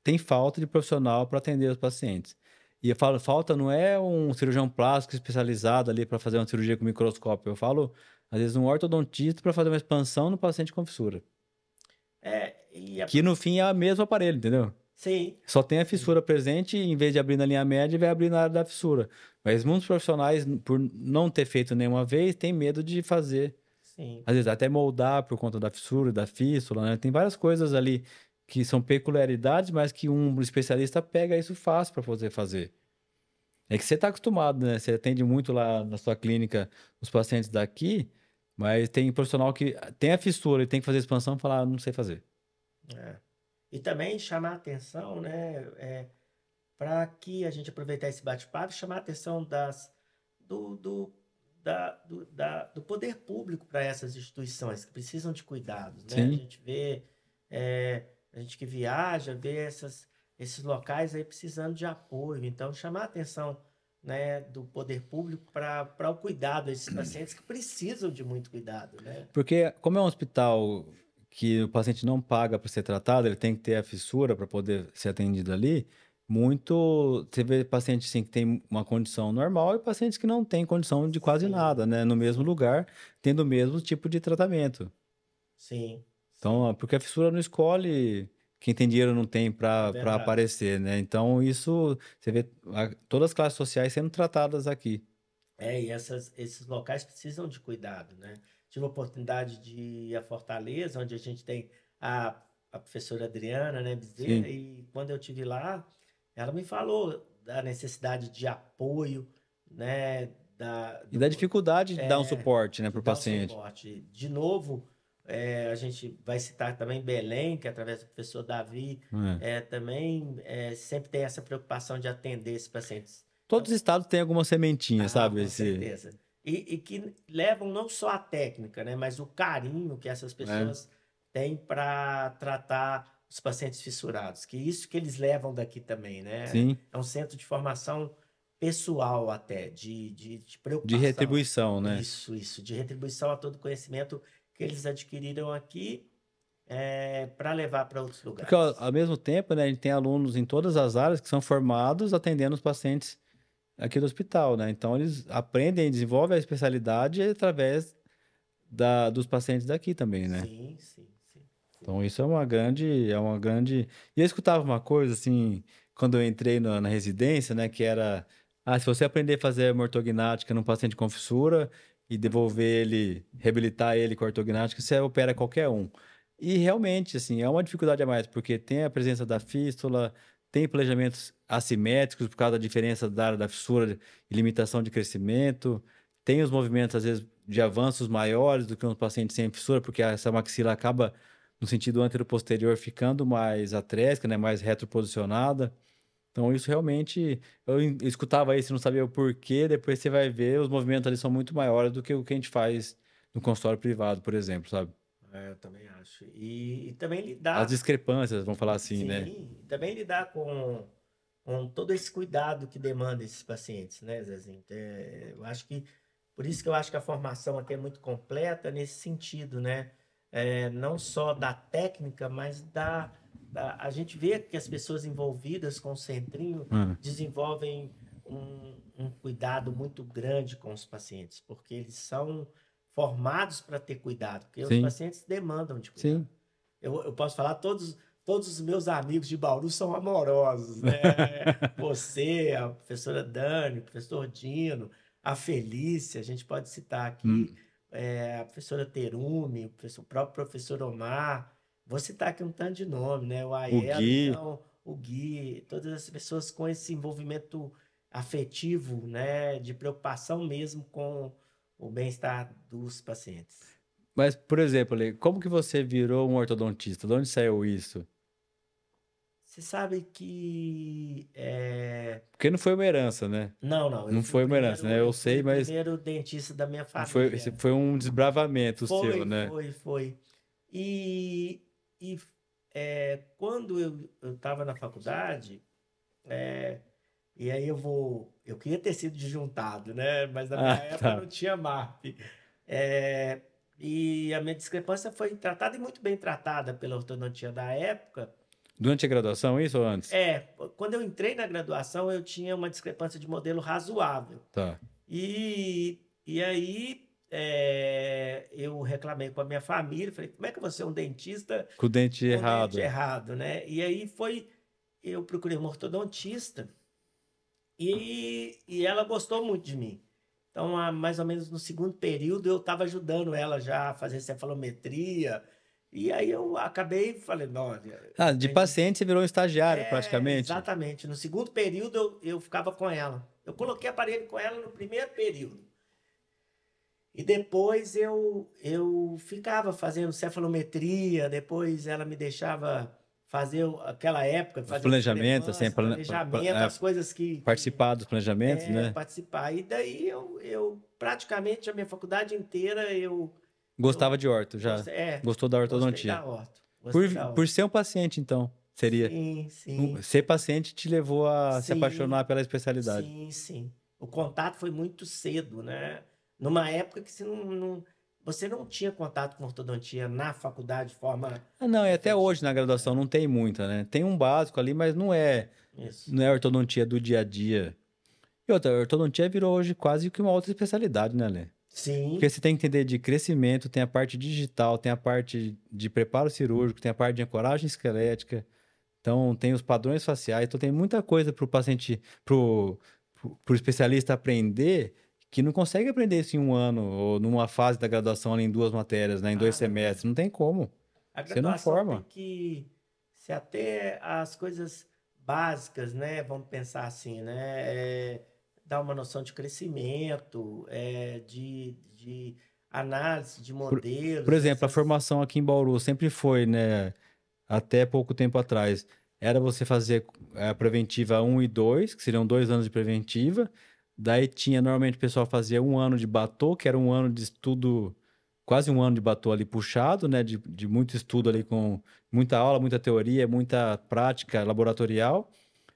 tem falta de profissional para atender os pacientes. E eu falo, falta não é um cirurgião plástico especializado ali para fazer uma cirurgia com microscópio. Eu falo, às vezes, um ortodontista para fazer uma expansão no paciente com fissura. E Que no fim é o mesmo aparelho, entendeu? sim, Só tem a sim, fissura presente, e em vez de abrir na linha média, vai abrir na área da fissura. Mas muitos profissionais, por não ter feito nenhuma vez, têm medo de fazer. sim. Às vezes até moldar por conta da fissura, da fístula, né? Tem várias coisas ali que são peculiaridades, mas que um especialista pega isso fácil para poder fazer. É que você está acostumado, né? Você atende muito lá na sua clínica os pacientes daqui, mas tem profissional que tem a fissura e tem que fazer expansão e falar, não sei fazer. É. E também chamar a atenção, né? Para que a gente aproveitar esse bate-papo, e chamar a atenção do, do, do poder público para essas instituições que precisam de cuidados, né? A Sim. gente vê, a gente que viaja, vê esses locais aí precisando de apoio. Então, chamar a atenção, né, do poder público para o cuidado desses pacientes que precisam de muito cuidado, né? Porque, como é um hospital que o paciente não paga para ser tratado, ele tem que ter a fissura para poder ser atendido ali. Muito. Você vê pacientes assim, que tem uma condição normal e pacientes que não têm condição de quase Sim, nada, né? No mesmo sim, lugar, tendo o mesmo tipo de tratamento. sim, Então, sim. porque a fissura não escolhe quem tem dinheiro ou não tem É para verdade. aparecer, né? Então, isso você vê todas as classes sociais sendo tratadas aqui. E esses locais precisam de cuidado, né? Tive a oportunidade de ir a Fortaleza, onde a gente tem a professora Adriana, né, Bezerra, Sim. e quando eu tive lá, ela me falou da necessidade de apoio, né, E da dificuldade de dar um é, suporte, né, de para o dar o paciente. suporte. De novo, a gente vai citar também Belém, que através do professor Davi, É. também sempre tem essa preocupação de atender esses pacientes. Todos os estados têm alguma sementinha, sabe? Com certeza. E que levam não só a técnica, né, mas o carinho que essas É. pessoas têm para tratar os pacientes fissurados, que isso que eles levam daqui também, né? Sim, É um centro de formação pessoal até, de de preocupação. retribuição, né? Isso, de retribuição a todo o conhecimento que eles adquiriram aqui para levar para outros Porque lugares. ao mesmo tempo, né, a gente tem alunos em todas as áreas que são formados atendendo os pacientes aqui do hospital, né? Então eles aprendem e desenvolvem a especialidade através dos pacientes daqui também, né? Sim, sim, sim, sim. Então isso é uma grande. E eu escutava uma coisa assim, quando eu entrei na residência, né, que era, se você aprender a fazer uma ortognática num paciente com fissura e devolver ele, reabilitar ele com a ortognática, você opera qualquer um. E realmente, assim, é uma dificuldade a mais, porque tem a presença da fístula, tem planejamentos assimétricos por causa da diferença da área da fissura e limitação de crescimento, tem os movimentos, às vezes, de avanços maiores do que um paciente sem fissura, porque essa maxila acaba no sentido anteroposterior ficando mais atrésica, né, mais retroposicionada. Então isso realmente eu escutava isso, não sabia o porquê, depois você vai ver, os movimentos ali são muito maiores do que o que a gente faz no consultório privado, por exemplo, sabe? Eu também acho. E também As lidar. discrepâncias, vamos falar assim, né? Sim, e também lidar com todo esse cuidado que demanda esses pacientes, né, Zezinho? Eu acho que, por isso que eu acho que a formação aqui é muito completa nesse sentido, né? Não só da técnica, mas a gente vê que as pessoas envolvidas com o centrinho Hum, desenvolvem um cuidado muito grande com os pacientes, porque eles são formados para ter cuidado, porque os sim, pacientes demandam de cuidado. sim. Eu posso falar, todos os meus amigos de Bauru são amorosos, né? Você, a professora Dani, o professor Dino, a Felícia, a gente pode citar aqui, Hum, a professora Terumi, o próprio professor Omar, vou citar aqui um tanto de nome, né? O o Aiello, Gui, então, o Gui, todas as pessoas com esse envolvimento afetivo, né? De preocupação mesmo com o bem-estar dos pacientes. mas por exemplo, Ale, como que você virou um ortodontista? De onde saiu isso? Você sabe que... Porque não foi uma herança, né? Não. Não foi uma herança, né? Eu Eu fui sei, o mas primeiro dentista da minha esse família. foi um desbravamento seu, Foi, né? foi, foi. E, e quando eu estava na faculdade, e aí eu queria ter sido disjuntado, né? Mas na minha Ah, época tá. não tinha MAP. É, e a minha discrepância foi tratada e muito bem tratada pela ortodontia da época. Durante a graduação, isso ou antes? É, quando eu entrei na graduação, eu tinha uma discrepância de modelo razoável. Tá. E aí eu reclamei com a minha família, falei, como é que eu vou ser um dentista Com o dente com dente errado. errado, né? E aí eu procurei uma ortodontista e ela gostou muito de mim. Então, mais ou menos no segundo período, eu estava ajudando ela já a fazer cefalometria. E aí eu acabei, falei, não, olha, Ah, de aprendi. paciente você virou um estagiário, praticamente. Exatamente. No segundo período, eu ficava com ela. Eu coloquei aparelho com ela no primeiro período. E depois eu ficava fazendo cefalometria, depois ela me deixava fazer aquela época, Os fazer planejamentos, assim, discrepância, planejamento, as coisas que participar dos planejamentos, né? participar. E daí eu praticamente a minha faculdade inteira Gostava eu de orto já. gostei, Gostou da gostei ortodontia. da orto. Por, Gostei da por orto. ser um paciente, então, seria. Sim, sim. Ser paciente te levou a se Sim, apaixonar pela especialidade. sim, sim. O contato foi muito cedo, né? Numa época que você não tinha contato com ortodontia na faculdade de forma Ah, não, e até hoje efetiva. na graduação não tem muita, né? Tem um básico ali, mas não é, Isso. não é ortodontia do dia a dia. E outra, a ortodontia virou hoje quase que uma outra especialidade, né, Lê? Porque Sim, você tem que entender de crescimento, tem a parte digital, tem a parte de preparo cirúrgico, tem a parte de ancoragem esquelética, então tem os padrões faciais, então tem muita coisa para o paciente, pro especialista aprender, que não consegue aprender isso em um ano, ou numa fase da graduação ali em duas matérias, né, em dois não é. semestres, não tem como. A Você não graduação tem forma. que ser até as coisas básicas, né? Vamos pensar assim, né? Dar uma noção de crescimento, de análise de Por, por modelos, exemplo, a essas. formação aqui em Bauru sempre foi, né, até pouco tempo atrás, era você fazer a preventiva um e 2, que seriam 2 anos de preventiva. Daí tinha, normalmente o pessoal fazia um ano de Batô, que era um ano de estudo, quase um ano de Batô ali puxado, né? De muito estudo ali com muita aula, muita teoria, muita prática laboratorial,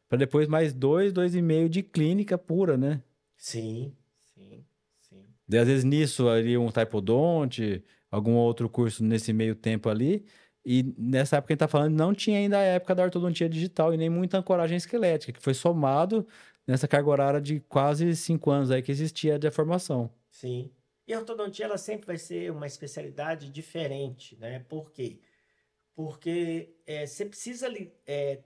para depois mais 2, 2 e meio de clínica pura, né? Sim, sim, sim. Daí, às vezes, nisso ali um taipodonte, algum outro curso nesse meio tempo ali. E nessa época que a gente tá falando, não tinha ainda a época da ortodontia digital e nem muita ancoragem esquelética, que foi somado nessa carga horária de quase 5 anos aí que existia de formação. Sim. E a ortodontia ela sempre vai ser uma especialidade diferente, né? Por quê? Porque você precisa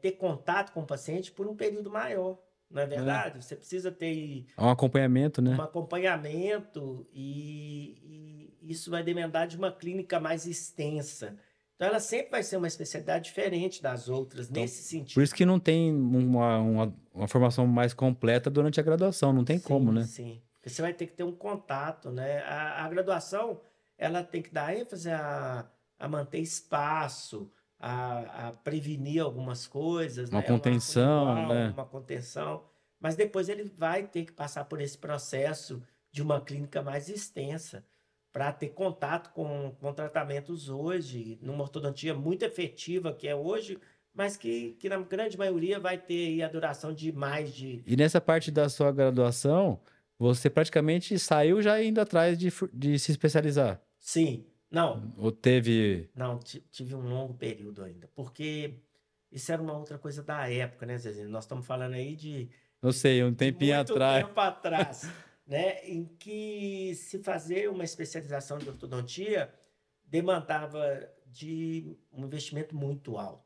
ter contato com o paciente por um período maior, não é É. verdade? Você precisa ter É um acompanhamento, um né? acompanhamento e isso vai demandar de uma clínica mais extensa. Então, ela sempre vai ser uma especialidade diferente das outras Então, nesse por isso sentido. que não tem uma formação mais completa durante a graduação, não tem como, Sim, né? sim. Porque você vai ter que ter um contato, né? A graduação, ela tem que dar ênfase a manter espaço, a prevenir algumas coisas, Uma né? Um arco contenção, lingual, né? uma contenção. Mas depois ele vai ter que passar por esse processo de uma clínica mais extensa para ter contato com tratamentos hoje, numa ortodontia muito efetiva que é hoje, mas que na grande maioria vai ter aí a duração de mais de. E nessa parte da sua graduação, você praticamente saiu já indo atrás de se especializar. Sim, não, Ou teve. não, tive um longo período ainda, porque isso era uma outra coisa da época, né, Zezinho? Nós estamos falando aí Não de, sei, um de tempinho muito atrás. tempo atrás, né, em que se fazer uma especialização de ortodontia demandava de um investimento muito alto,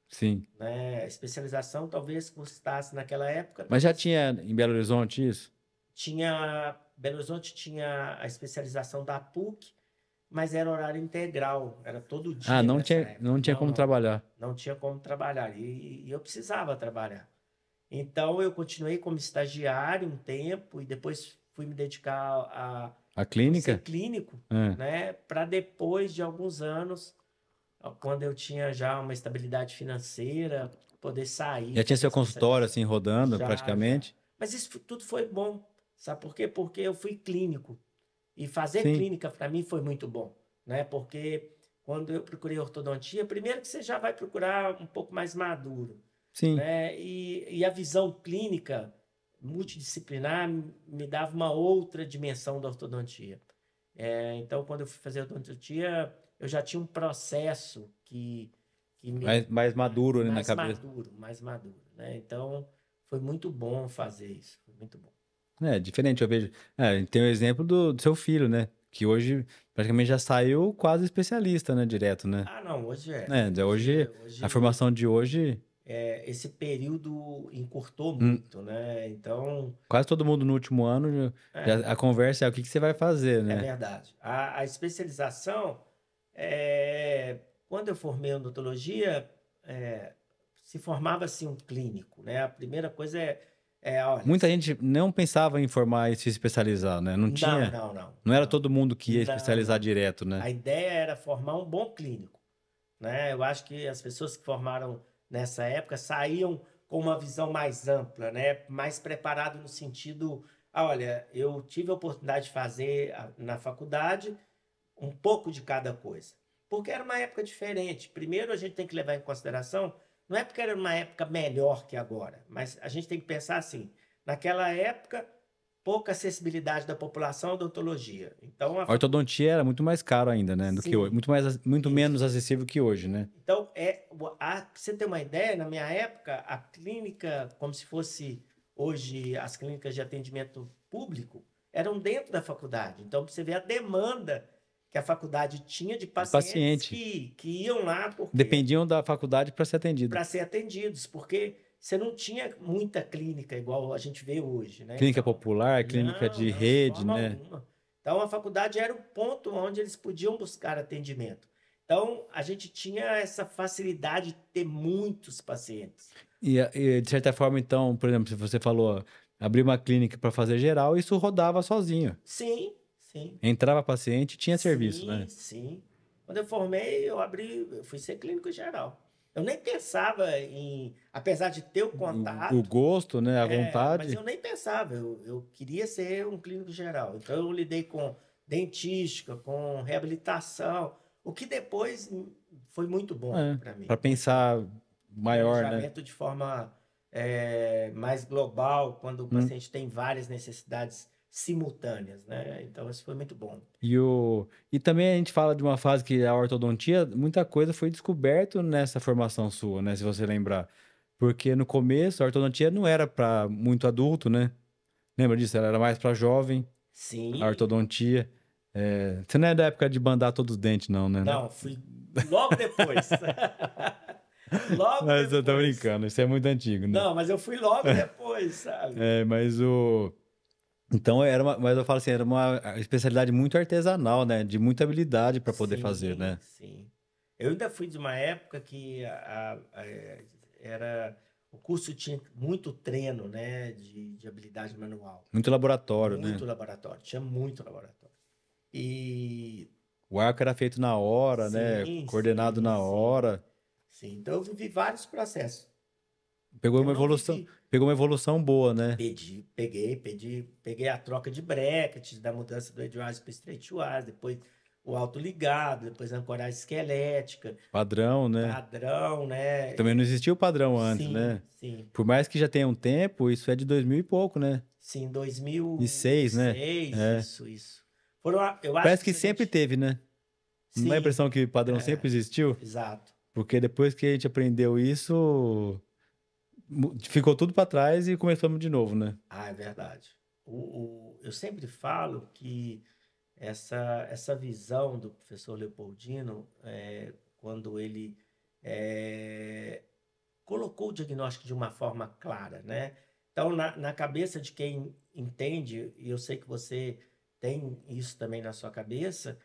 Sim. né? A especialização talvez custasse naquela época, Mas já talvez tinha em Belo Horizonte isso? Belo Horizonte tinha a especialização da PUC, mas era horário integral, era todo Ah, dia nessa época. não tinha como trabalhar. Não tinha como trabalhar e eu precisava trabalhar. Então eu continuei como estagiário um tempo e depois fui me dedicar A fui ser clínica? clínico, É. né, para depois de alguns anos, quando eu tinha já uma estabilidade financeira, poder sair. Já tinha seu fazer consultório, especialização. assim, rodando Já. praticamente? Mas isso tudo foi bom. Sabe por quê? Porque eu fui clínico. E fazer Sim, clínica para mim foi muito bom, né? Porque quando eu procurei ortodontia, primeiro que você já vai procurar um pouco mais maduro, sim. né? E a visão clínica multidisciplinar me dava uma outra dimensão da ortodontia. Então, quando eu fui fazer ortodontia, eu já tinha um processo que me Mais maduro, né, na cabeça. mais maduro, né? Então, foi muito bom fazer isso, foi muito bom. É, diferente, eu vejo. É, tem o exemplo do seu filho, né? Que hoje praticamente já saiu quase especialista, né? Direto, né? Ah, não, hoje é. É, hoje, a Hoje formação de hoje, esse período encurtou hum, muito, né? Então, quase todo mundo no último ano, é, a conversa é o que que você vai fazer, é né? verdade. A especialização, é, quando eu formei em odontologia, é, se formava-se um clínico, né? A primeira coisa olha, Muita gente não pensava em formar e se especializar, né? Não não, tinha, não, não, não era não, todo mundo que ia não, especializar não. direto, né? A ideia era formar um bom clínico, né? Eu acho que as pessoas que formaram nessa época saíam com uma visão mais ampla, né? Mais preparado no sentido, olha, eu tive a oportunidade de fazer na faculdade um pouco de cada coisa, porque era uma época diferente. Primeiro, a gente tem que levar em consideração, não é porque era uma época melhor que agora, mas a gente tem que pensar assim, naquela época pouca acessibilidade da população à odontologia. Então, a A faculdade. ortodontia era muito mais caro ainda, né? Do que hoje. Sim, Muito menos isso. acessível que hoje, né? Então, pra você ter uma ideia, na minha época, a clínica, como se fosse hoje as clínicas de atendimento público, eram dentro da faculdade. Então, você vê a demanda que a faculdade tinha de De pacientes paciente. que iam lá porque Dependiam da faculdade para ser atendido. para ser atendidos, porque você não tinha muita clínica igual a gente vê hoje, né? Clínica Então, popular, clínica não, de não, de rede, forma né? alguma. Então, a faculdade era o ponto onde eles podiam buscar atendimento. Então, a gente tinha essa facilidade de ter muitos pacientes. E, de certa forma, então, por exemplo, se você falou abrir uma clínica para fazer geral, isso rodava sozinho. Sim, sim, Entrava paciente, tinha serviço, sim, né? sim. Quando eu formei, eu fui ser clínico geral. Eu nem pensava em, apesar de ter o O contato, gosto, né? A mas vontade. eu nem pensava, eu queria ser um clínico geral. Então eu lidei com dentística, com reabilitação, o que depois foi muito bom É, para mim, para muito bom. pensar maior, né? Planejamento de forma mais global, quando o Hum. paciente tem várias necessidades simultâneas, né? Então isso foi muito bom. E também a gente fala de uma fase que a ortodontia, muita coisa foi descoberto nessa formação sua, né? Se você lembrar. Porque no começo a ortodontia não era para muito adulto, né? Lembra disso? Ela era mais para jovem, a Sim, ortodontia. É, você não é da época de bandar todos os dentes, não, né? não, fui logo depois. Logo Mas eu tô depois. brincando, isso é muito antigo, né? Não, mas eu fui logo depois, sabe? É, mas o. Então era uma, mas eu falo assim, era uma especialidade muito artesanal, né? De muita habilidade para poder fazer, Sim, né? sim. Eu ainda fui de uma época que era o curso tinha muito treino, né, de habilidade manual, Muito laboratório, né? muito laboratório, tinha muito laboratório. E O arco era feito na hora, né? sim, Coordenado sim, na sim, hora. sim. Então eu vivi vários processos. Pegou Eu uma não evolução, vivi. pegou uma evolução boa, né? Peguei a troca de brackets, da mudança do Edgewise para Straightwise, depois o autoligado, depois a ancoragem esquelética, Padrão, né? padrão, né? Também não existia o padrão antes, Sim, né? sim. Por mais que já tenha um tempo, isso é de 2000 e pouco, né? Sim, E seis, né? 2006, É. isso. Eu acho Parece que que se a sempre gente. teve, né? Não dá a Sim, impressão que o padrão sempre é, existiu? exato. Porque depois que a gente aprendeu isso, ficou tudo para trás e começamos de novo, né? Ah, é verdade. Eu sempre falo que essa visão do professor Leopoldino, quando ele é, colocou o diagnóstico de uma forma clara, né? Então, na cabeça de quem entende, e eu sei que você tem isso também na sua cabeça,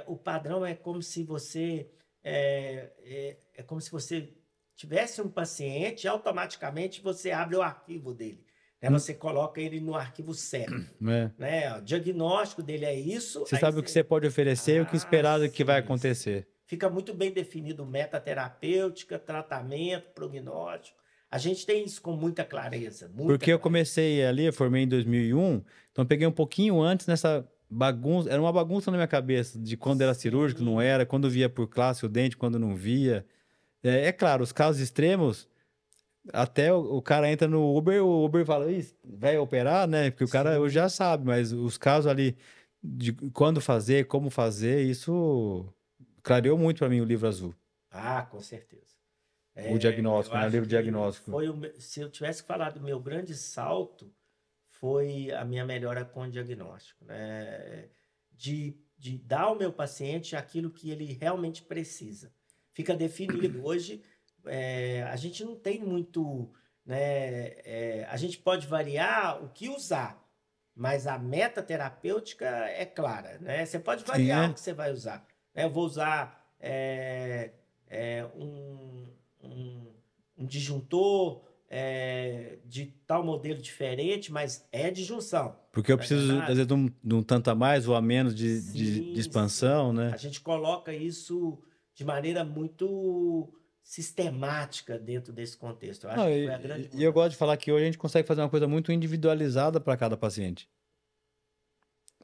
o padrão é como se você é como se você tivesse um paciente e automaticamente você abre o arquivo dele, né? Hum, Você coloca ele no arquivo certo, né? né? O diagnóstico dele é isso, Você aí sabe o que você você, pode oferecer e o que esperar que vai sim, sim. acontecer. fica muito bem definido metaterapêutica, tratamento, prognóstico. A gente tem isso com muita clareza. Porque eu comecei ali, eu formei em 2001, então eu peguei um pouquinho antes nessa bagunça, era uma bagunça na minha cabeça, de quando era cirúrgico, não era, quando via por classe o dente, quando não via. É claro, os casos extremos, até o cara entra no Uber, o Uber fala, vai operar, né? Porque o cara hoje já sabe, mas os casos ali de quando fazer, como fazer, isso clareou muito para mim o livro azul. Ah, com certeza. O diagnóstico, Eu né? O acho livro que diagnóstico. se eu tivesse falado do meu grande salto, foi a minha melhora com o diagnóstico, né? De dar ao meu paciente aquilo que ele realmente precisa. Fica definido. Hoje, a gente não tem muito, né? A gente pode variar o que usar, mas a meta terapêutica é clara, né? Você pode Sim, variar é. o que você vai usar, né? Eu vou usar um, um disjuntor de tal modelo diferente, mas é disjunção. Porque eu Não é preciso, às nada. vezes, de um tanto a mais ou a menos de Sim, expansão, sim. né? A gente coloca isso de maneira muito sistemática dentro desse contexto. Eu acho Não, que foi a grande e eu gosto de mudança. falar que hoje a gente consegue fazer uma coisa muito individualizada para cada paciente.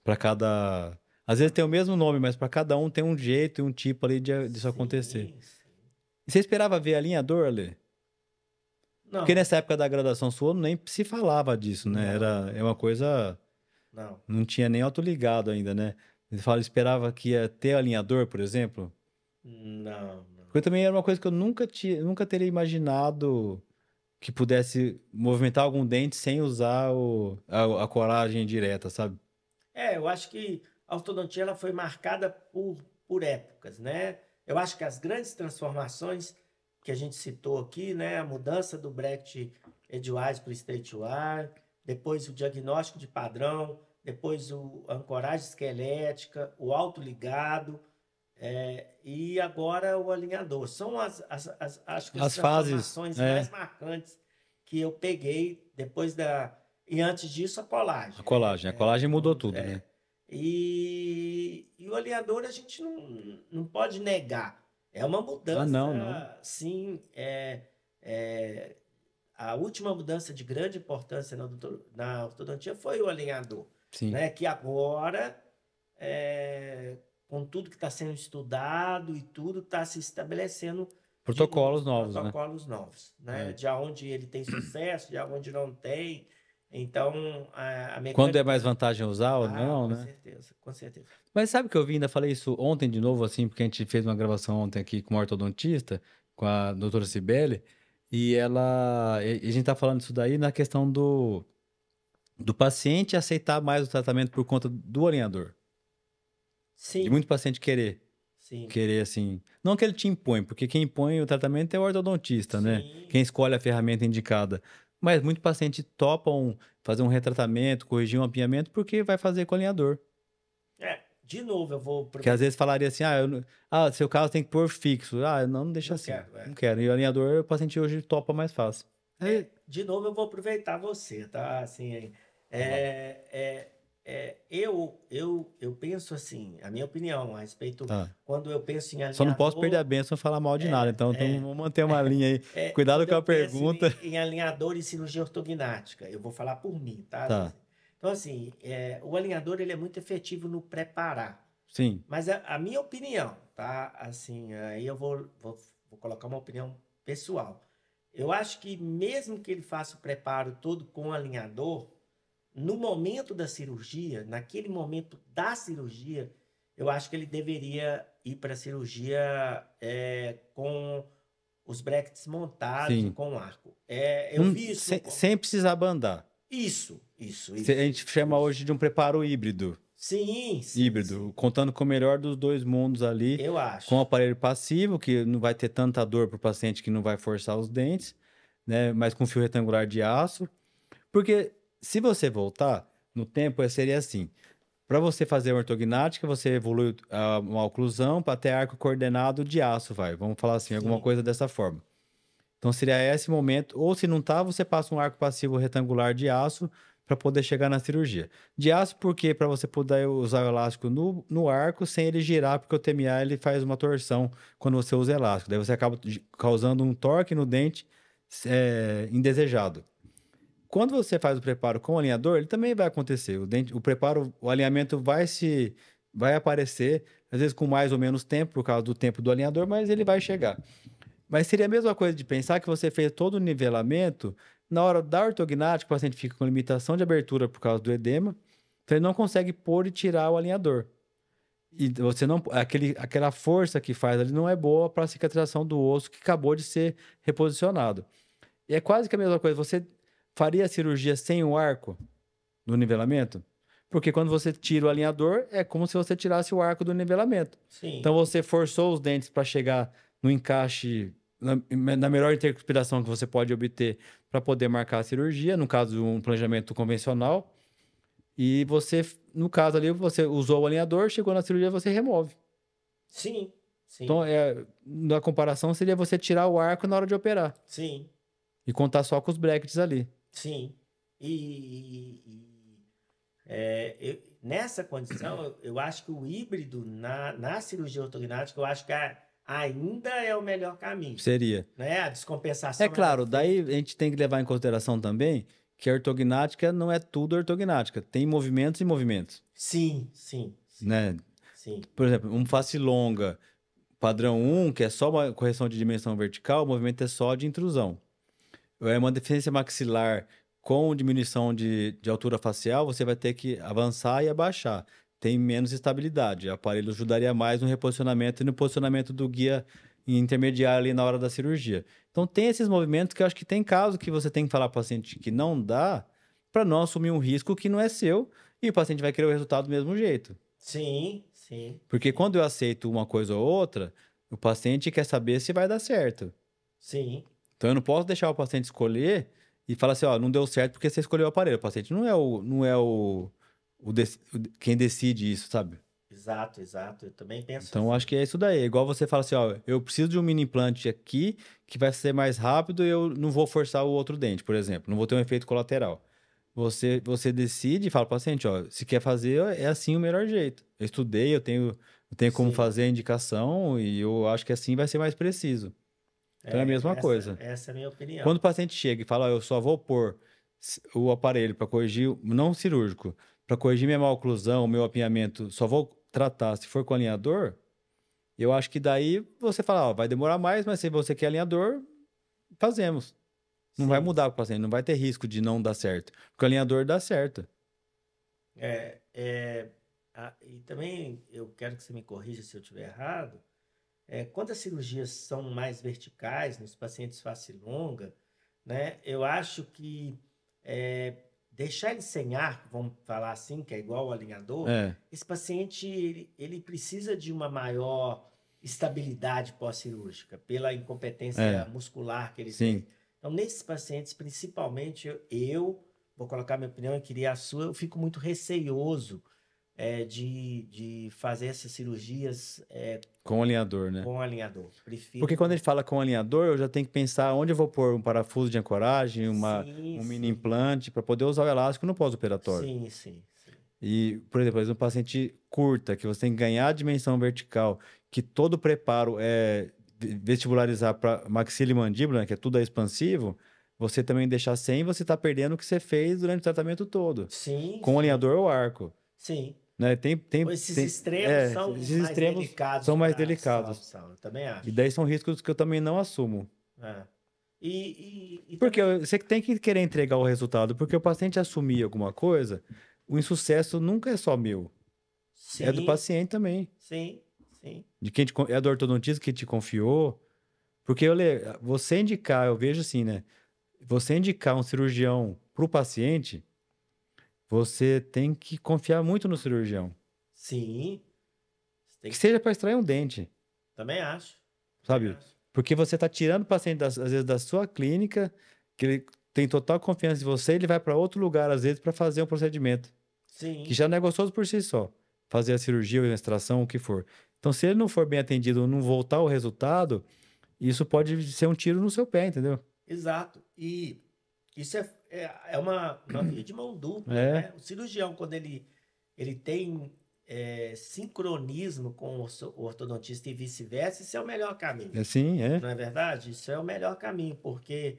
Para cada. Às vezes tem o mesmo nome, mas para cada um tem um jeito e um tipo ali disso acontecer. Sim, sim. E você esperava ver alinhador, Lê? Porque Não, nessa época da graduação sua nem se falava disso, né? não, É uma coisa. não, Não tinha nem autoligado ainda, né? Ele fala, esperava que ia ter alinhador, por exemplo. não, não. Porque também era uma coisa que eu nunca teria imaginado que pudesse movimentar algum dente sem usar a colagem direta, sabe? Eu acho que a ortodontia ela foi marcada por épocas, né? Eu acho que as grandes transformações que a gente citou aqui, né? A mudança do bracket edgewise para o straightwise, depois o diagnóstico de padrão, depois a ancoragem esquelética, o autoligado, e agora o alinhador. São acho que as As fases, transformações mais marcantes que eu peguei depois da. E antes disso, a a colagem, né? colagem. A colagem mudou tudo, né? E o alinhador a gente não pode negar. É uma Ah, não, não. mudança, sim. A última mudança de grande importância na ortodontia foi o alinhador, Sim. né? Que agora, com tudo que está sendo estudado e tudo, está se estabelecendo de Protocolos novo novos, né? protocolos novos, né? É. De onde ele tem sucesso, de onde não tem. Então, a Quando é mais mecânica. vantagem usar ou Ah, não, com né? certeza, com certeza. Mas sabe que eu vi, ainda falei isso ontem de novo, assim, porque a gente fez uma gravação ontem aqui com uma ortodontista, com a doutora Cibele, e a gente tá falando isso daí na questão do paciente aceitar mais o tratamento por conta do alinhador. De Sim, muito paciente sim, querer assim, não que ele te impõe, porque quem impõe o tratamento é o ortodontista, né? sim. Quem escolhe a ferramenta indicada. Mas muito paciente topam fazer um retratamento, corrigir um apinhamento, porque vai fazer com alinhador. De novo, eu vou Que às aproveitar. vezes falaria assim, seu caso tem que pôr fixo. Ah, não deixa Não assim. quero, Não quero. E o alinhador, o paciente hoje topa mais fácil. De novo, eu vou aproveitar você, tá? Assim, Fala. eu penso assim, a minha opinião a respeito, Tá. quando eu penso em Só não posso perder a alinhador, benção e falar mal de nada. Então, vamos manter uma linha aí. Cuidado quando com eu a penso pergunta. em alinhador e cirurgia ortognática, eu vou falar por mim, tá? Tá. Então, assim, o alinhador ele é muito efetivo no preparar. Sim. Mas a minha opinião, tá? Assim, aí eu vou colocar uma opinião pessoal. Eu acho que mesmo que ele faça o preparo todo com alinhador, no momento da cirurgia, naquele momento da cirurgia, eu acho que ele deveria ir para a cirurgia com os brackets montados e Sim. com o arco. Eu vi isso. Sem precisar bandar. Isso. A gente chama hoje de um preparo híbrido. Sim, Híbrido, contando com o melhor dos dois mundos ali, eu com o acho. aparelho passivo, que não vai ter tanta dor para o paciente, que não vai forçar os dentes, né? Mas com fio retangular de aço. Porque se você voltar no tempo, seria assim: para você fazer uma ortognática, você evolui uma oclusão para ter arco coordenado de aço, vai. Vamos falar assim, alguma Sim. coisa dessa forma. Então seria esse momento, ou se não tá, você passa um arco passivo retangular de aço para poder chegar na cirurgia. De aço porque para você poder usar o elástico no arco sem ele girar, porque o TMA ele faz uma torção quando você usa elástico. Daí você acaba causando um torque no dente indesejado. Quando você faz o preparo com o alinhador, ele também vai acontecer. O preparo, o alinhamento vai aparecer, às vezes com mais ou menos tempo, por causa do tempo do alinhador, mas ele vai chegar. Mas seria a mesma coisa de pensar que você fez todo o nivelamento, na hora da ortognática, o paciente fica com limitação de abertura por causa do edema, então ele não consegue pôr e tirar o alinhador. E você não, aquela força que faz ali não é boa para a cicatrização do osso que acabou de ser reposicionado. E é quase que a mesma coisa. Você faria a cirurgia sem o arco no nivelamento? Porque quando você tira o alinhador, é como se você tirasse o arco do nivelamento. Sim. Então você forçou os dentes para chegar no encaixe, na melhor interpretação que você pode obter para poder marcar a cirurgia, no caso de um planejamento convencional. E você, no caso ali, você usou o alinhador, chegou na cirurgia, você remove. Sim, sim. Então, na comparação, seria você tirar o arco na hora de operar. Sim. E contar só com os brackets ali. Sim. Nessa condição, eu acho que o híbrido na cirurgia ortognática, eu acho que ainda é o melhor caminho. Seria. Né? A descompensação. É claro, daí a gente tem que levar em consideração também que a ortognática não é tudo ortognática. Tem movimentos e movimentos. Sim, sim. Né? Sim. Por exemplo, um face longa padrão 1, que é só uma correção de dimensão vertical, o movimento é só de intrusão. É uma deficiência maxilar com diminuição de altura facial, você vai ter que avançar e abaixar. Tem menos estabilidade. O aparelho ajudaria mais no reposicionamento e no posicionamento do guia intermediário ali na hora da cirurgia. Então, tem esses movimentos que eu acho que tem caso que você tem que falar para o paciente que não dá para não assumir um risco que não é seu e o paciente vai querer o resultado do mesmo jeito. Sim, sim. Porque quando eu aceito uma coisa ou outra, o paciente quer saber se vai dar certo. Sim. Então, eu não posso deixar o paciente escolher e falar assim, ó, não deu certo porque você escolheu o aparelho. O paciente não é quem decide isso, sabe? Exato. Eu também penso então, assim. acho que é isso daí. É igual você fala assim, ó, eu preciso de um mini implante aqui que vai ser mais rápido e eu não vou forçar o outro dente, por exemplo. Não vou ter um efeito colateral. Você decide e fala para o paciente, ó, se quer fazer, é assim o melhor jeito. Eu estudei, eu tenho como fazer a indicação e eu acho que assim vai ser mais preciso. Então é a mesma coisa. Essa é a minha opinião. Quando o paciente chega e fala, ó, eu só vou pôr o aparelho para corrigir, não cirúrgico, para corrigir minha maloclusão, meu apinhamento, só vou tratar se for com alinhador, eu acho que daí você fala, ó, vai demorar mais, mas se você quer alinhador, fazemos. Não vai mudar o paciente, não vai ter risco de não dar certo, porque o alinhador dá certo. E também eu quero que você me corrija se eu estiver errado. Quando as cirurgias são mais verticais, nos pacientes face longa, né, eu acho que deixar ele sem arco, vamos falar assim, que é igual ao alinhador, esse paciente ele precisa de uma maior estabilidade pós-cirúrgica, pela incompetência muscular que ele tem. Então, nesses pacientes, principalmente, eu vou colocar minha opinião e queria a sua, eu fico muito receioso de fazer essas cirurgias com alinhador, né? Com alinhador. Prefiro... Porque quando ele fala com alinhador, eu já tenho que pensar onde eu vou pôr um parafuso de ancoragem, um mini implante, para poder usar o elástico no pós-operatório. Sim. E, por exemplo, um paciente curta, que você tem que ganhar a dimensão vertical, que todo o preparo é vestibularizar para maxila e mandíbula, né, que é tudo expansivo, você também deixar sem, você está perdendo o que você fez durante o tratamento todo. Sim. Com alinhador ou arco. Sim. Né? Esses extremos são mais delicados. São mais delicados. Eu também acho. E daí são riscos que eu também não assumo. Porque também... você tem que querer entregar o resultado, porque o paciente assumir alguma coisa, o insucesso nunca é só meu. Sim. É do paciente também. Sim. De quem é do ortodontista que te confiou. Porque você indicar, eu vejo assim, né? Você indicar um cirurgião para o paciente, você tem que confiar muito no cirurgião. Sim. Que seja para extrair um dente. Também acho. Sabe? Porque você está tirando o paciente, às vezes, da sua clínica, que ele tem total confiança em você, ele vai para outro lugar, às vezes, para fazer um procedimento. Sim. Que já não é gostoso por si só. Fazer a cirurgia ou a extração, o que for. Então, se ele não for bem atendido ou não voltar ao resultado, isso pode ser um tiro no seu pé, entendeu? Exato. E isso é uma via de mão dupla, É, né? O cirurgião, quando ele tem sincronismo com o ortodontista e vice-versa, isso é o melhor caminho. assim, é. Não é verdade? Isso é o melhor caminho, porque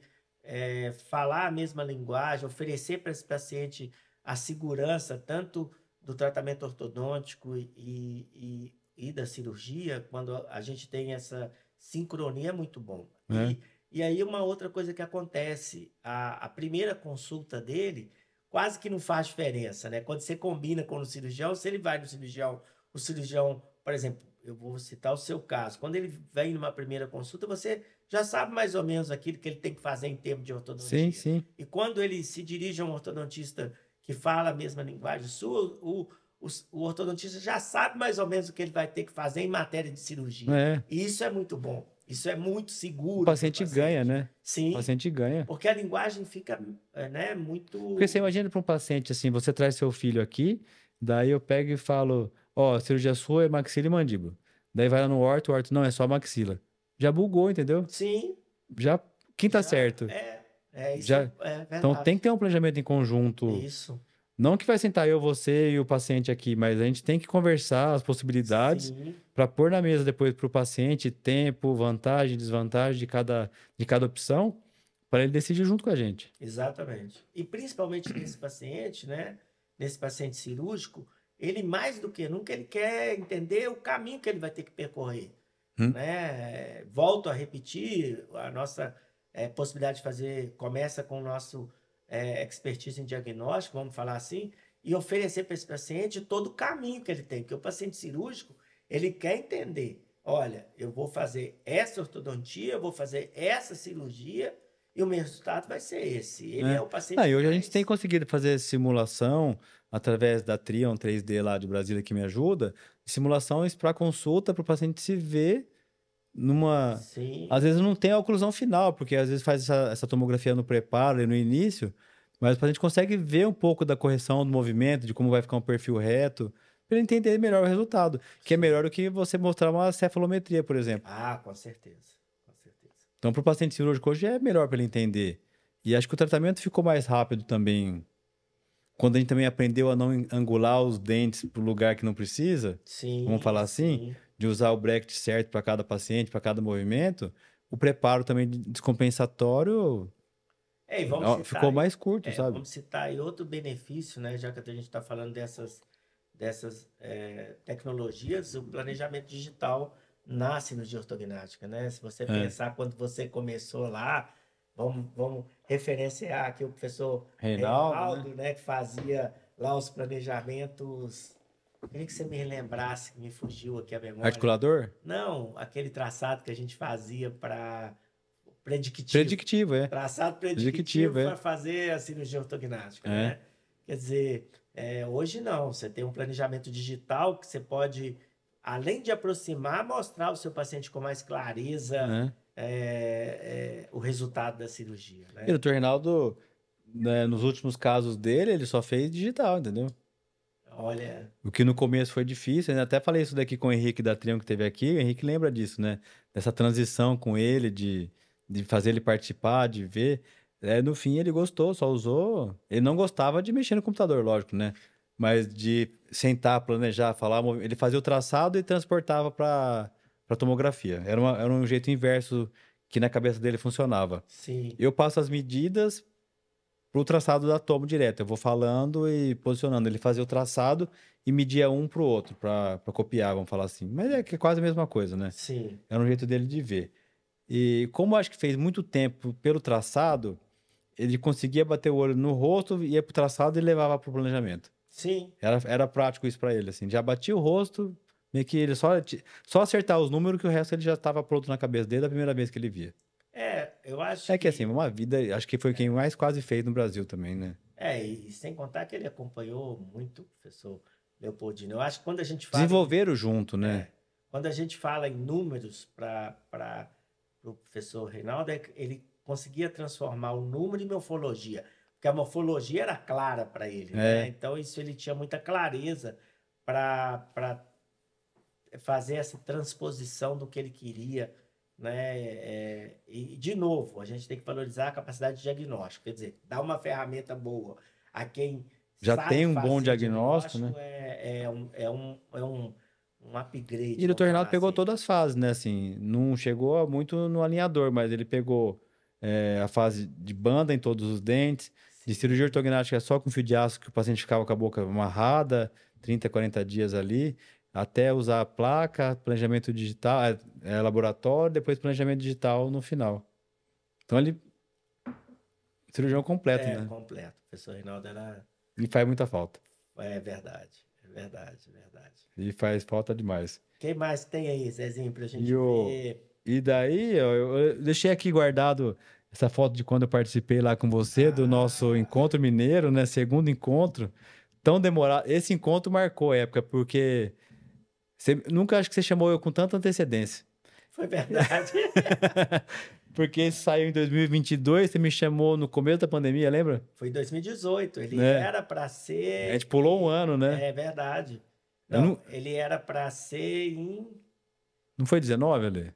falar a mesma linguagem, oferecer para esse paciente a segurança tanto do tratamento ortodôntico e da cirurgia, quando a gente tem essa sincronia, é muito bom. É. E aí uma outra coisa que acontece, a primeira consulta dele quase que não faz diferença, né? Quando você combina com o cirurgião, se ele vai no cirurgião, o cirurgião, por exemplo, eu vou citar o seu caso. Quando ele vem numa primeira consulta, você já sabe mais ou menos aquilo que ele tem que fazer em termos de Sim, ortodontia. sim. E quando ele se dirige a um ortodontista que fala a mesma linguagem sua, o ortodontista já sabe mais ou menos o que ele vai ter que fazer em matéria de cirurgia. É. E isso é muito bom. Isso é muito O seguro para o paciente ganha, paciente. né? O Sim, paciente ganha. porque a linguagem fica, né, Porque você muito... imagina para um paciente assim, você traz seu filho aqui, daí eu pego e falo, ó, a cirurgia sua é maxila e mandíbula. Daí vai lá no orto, não, é só maxila. Já bugou, entendeu? Sim, Já, quem tá já certo? isso Já, é então tem verdade. que ter um planejamento em conjunto. Isso, Não que vai sentar eu, você e o paciente aqui, mas a gente tem que conversar as possibilidades sim, para pôr na mesa depois para o paciente tempo, vantagem, desvantagem de cada opção, para ele decidir junto com a gente. exatamente. E principalmente nesse paciente, né? Nesse paciente cirúrgico, ele mais do que nunca ele quer entender o caminho que ele vai ter que percorrer, Hum? né? Volto a repetir, a nossa possibilidade de fazer começa com o nosso expertise em diagnóstico, vamos falar assim, e oferecer para esse paciente todo o caminho que ele tem, porque o paciente cirúrgico ele quer entender, olha, eu vou fazer essa ortodontia, eu vou fazer essa cirurgia e o meu resultado vai ser esse. Ele é É. o paciente Ah, e que hoje a gente tem mais... conseguido fazer simulação através da Trion 3D lá de Brasília que me ajuda, simulações para consulta para o paciente se ver numa. Sim, Às vezes não tem a oclusão final, porque às vezes faz essa tomografia no preparo e no início, mas a gente consegue ver um pouco da correção do movimento, de como vai ficar um perfil reto, para ele entender melhor o resultado, que é sim. melhor do que você mostrar uma cefalometria, por exemplo. Ah, com certeza. Com certeza. Então, para o paciente cirúrgico hoje é melhor para ele entender. E acho que o tratamento ficou mais rápido também. Quando a gente também aprendeu a não angular os dentes para o lugar que não precisa, vamos Sim, falar assim, sim. de usar o bracket certo para cada paciente, para cada movimento, o preparo também descompensatório E ficou mais curto, sabe? vamos citar aí outro benefício, né? Já que a gente está falando dessas tecnologias, o planejamento digital na cirurgia ortognática, né? Se você É. pensar quando você começou lá, vamos referenciar aqui o professor Reinaldo, né? Reinaldo, né? Que fazia lá os planejamentos. Eu queria que você me lembrasse, que me fugiu aqui a memória. Articulador? Não, aquele traçado que a gente fazia para predictivo. Predictivo, é. Traçado predictivo Predictivo, é. para fazer a cirurgia ortognática, É. né? Quer dizer, hoje não, você tem um planejamento digital que você pode, além de aproximar, mostrar ao seu paciente com mais clareza É. o resultado da cirurgia, E o né? Dr. Reinaldo, né, nos últimos casos dele, ele só fez digital, entendeu? Olha, O que no começo foi difícil, né? Até falei isso daqui com o Henrique da Trião que teve aqui. O Henrique lembra disso, né? Dessa transição com ele, de fazer ele participar, de ver. No fim, ele gostou, só usou. Ele não gostava de mexer no computador, lógico, né? Mas de sentar, planejar, falar. Ele fazia o traçado e transportava para tomografia. Era um jeito inverso que na cabeça dele funcionava. sim, Eu passo as medidas pro traçado da tomo direto. Eu vou falando e posicionando. Ele fazia o traçado e media um pro outro, para copiar, vamos falar assim. Mas é que é quase a mesma coisa, né? sim, Era um jeito dele de ver. E como eu acho que fez muito tempo pelo traçado, ele conseguia bater o olho no rosto, ia pro traçado e levava pro planejamento. sim. Era prático isso para ele, assim. Já batia o rosto, meio que ele só acertar os números que o resto ele já estava pronto na cabeça dele da primeira vez que ele via. Eu acho É que assim, que uma vida, acho que foi quem mais quase fez no Brasil também, né? e sem contar que ele acompanhou muito o professor Leopoldino. Eu acho que quando a gente fala em Desenvolveram junto, né? É, quando a gente fala em números para o professor Reinaldo, ele conseguia transformar o número em morfologia, porque a morfologia era clara para ele, né? É, Então, isso ele tinha muita clareza para fazer essa transposição do que ele queria né? E, de novo, a gente tem que valorizar a capacidade de diagnóstico, quer dizer, dar uma ferramenta boa a quem Já sabe tem um bom fazer diagnóstico, né? diagnóstico um E o upgrade, doutor vamos Renato falar pegou assim. todas as fases, né? Assim, não chegou muito no alinhador, mas ele pegou a fase de banda em todos os dentes, de cirurgia Sim, ortognática só com fio de aço que o paciente ficava com a boca amarrada, 30, 40 dias ali, até usar a placa, planejamento digital, laboratório, depois planejamento digital no final. Então ele, cirurgião completo, né? completo. O professor Reinaldo era. E faz muita falta. É verdade, é verdade, é verdade. E faz falta demais. Quem mais tem aí, Zezinho, pra E, gente o, ver? e daí, ó, eu deixei aqui guardado essa foto de quando eu participei lá com você, do nosso Ah, encontro mineiro, né? Segundo encontro. Tão demorado. Esse encontro marcou a época, porque nunca acho que você chamou eu com tanta antecedência. foi verdade. Porque isso saiu em 2022, você me chamou no começo da pandemia, lembra? Foi em 2018. Ele Né? era para A gente ser. pulou um ano, né? É verdade. Eu Não, não, ele era para ser não foi 19, Ale?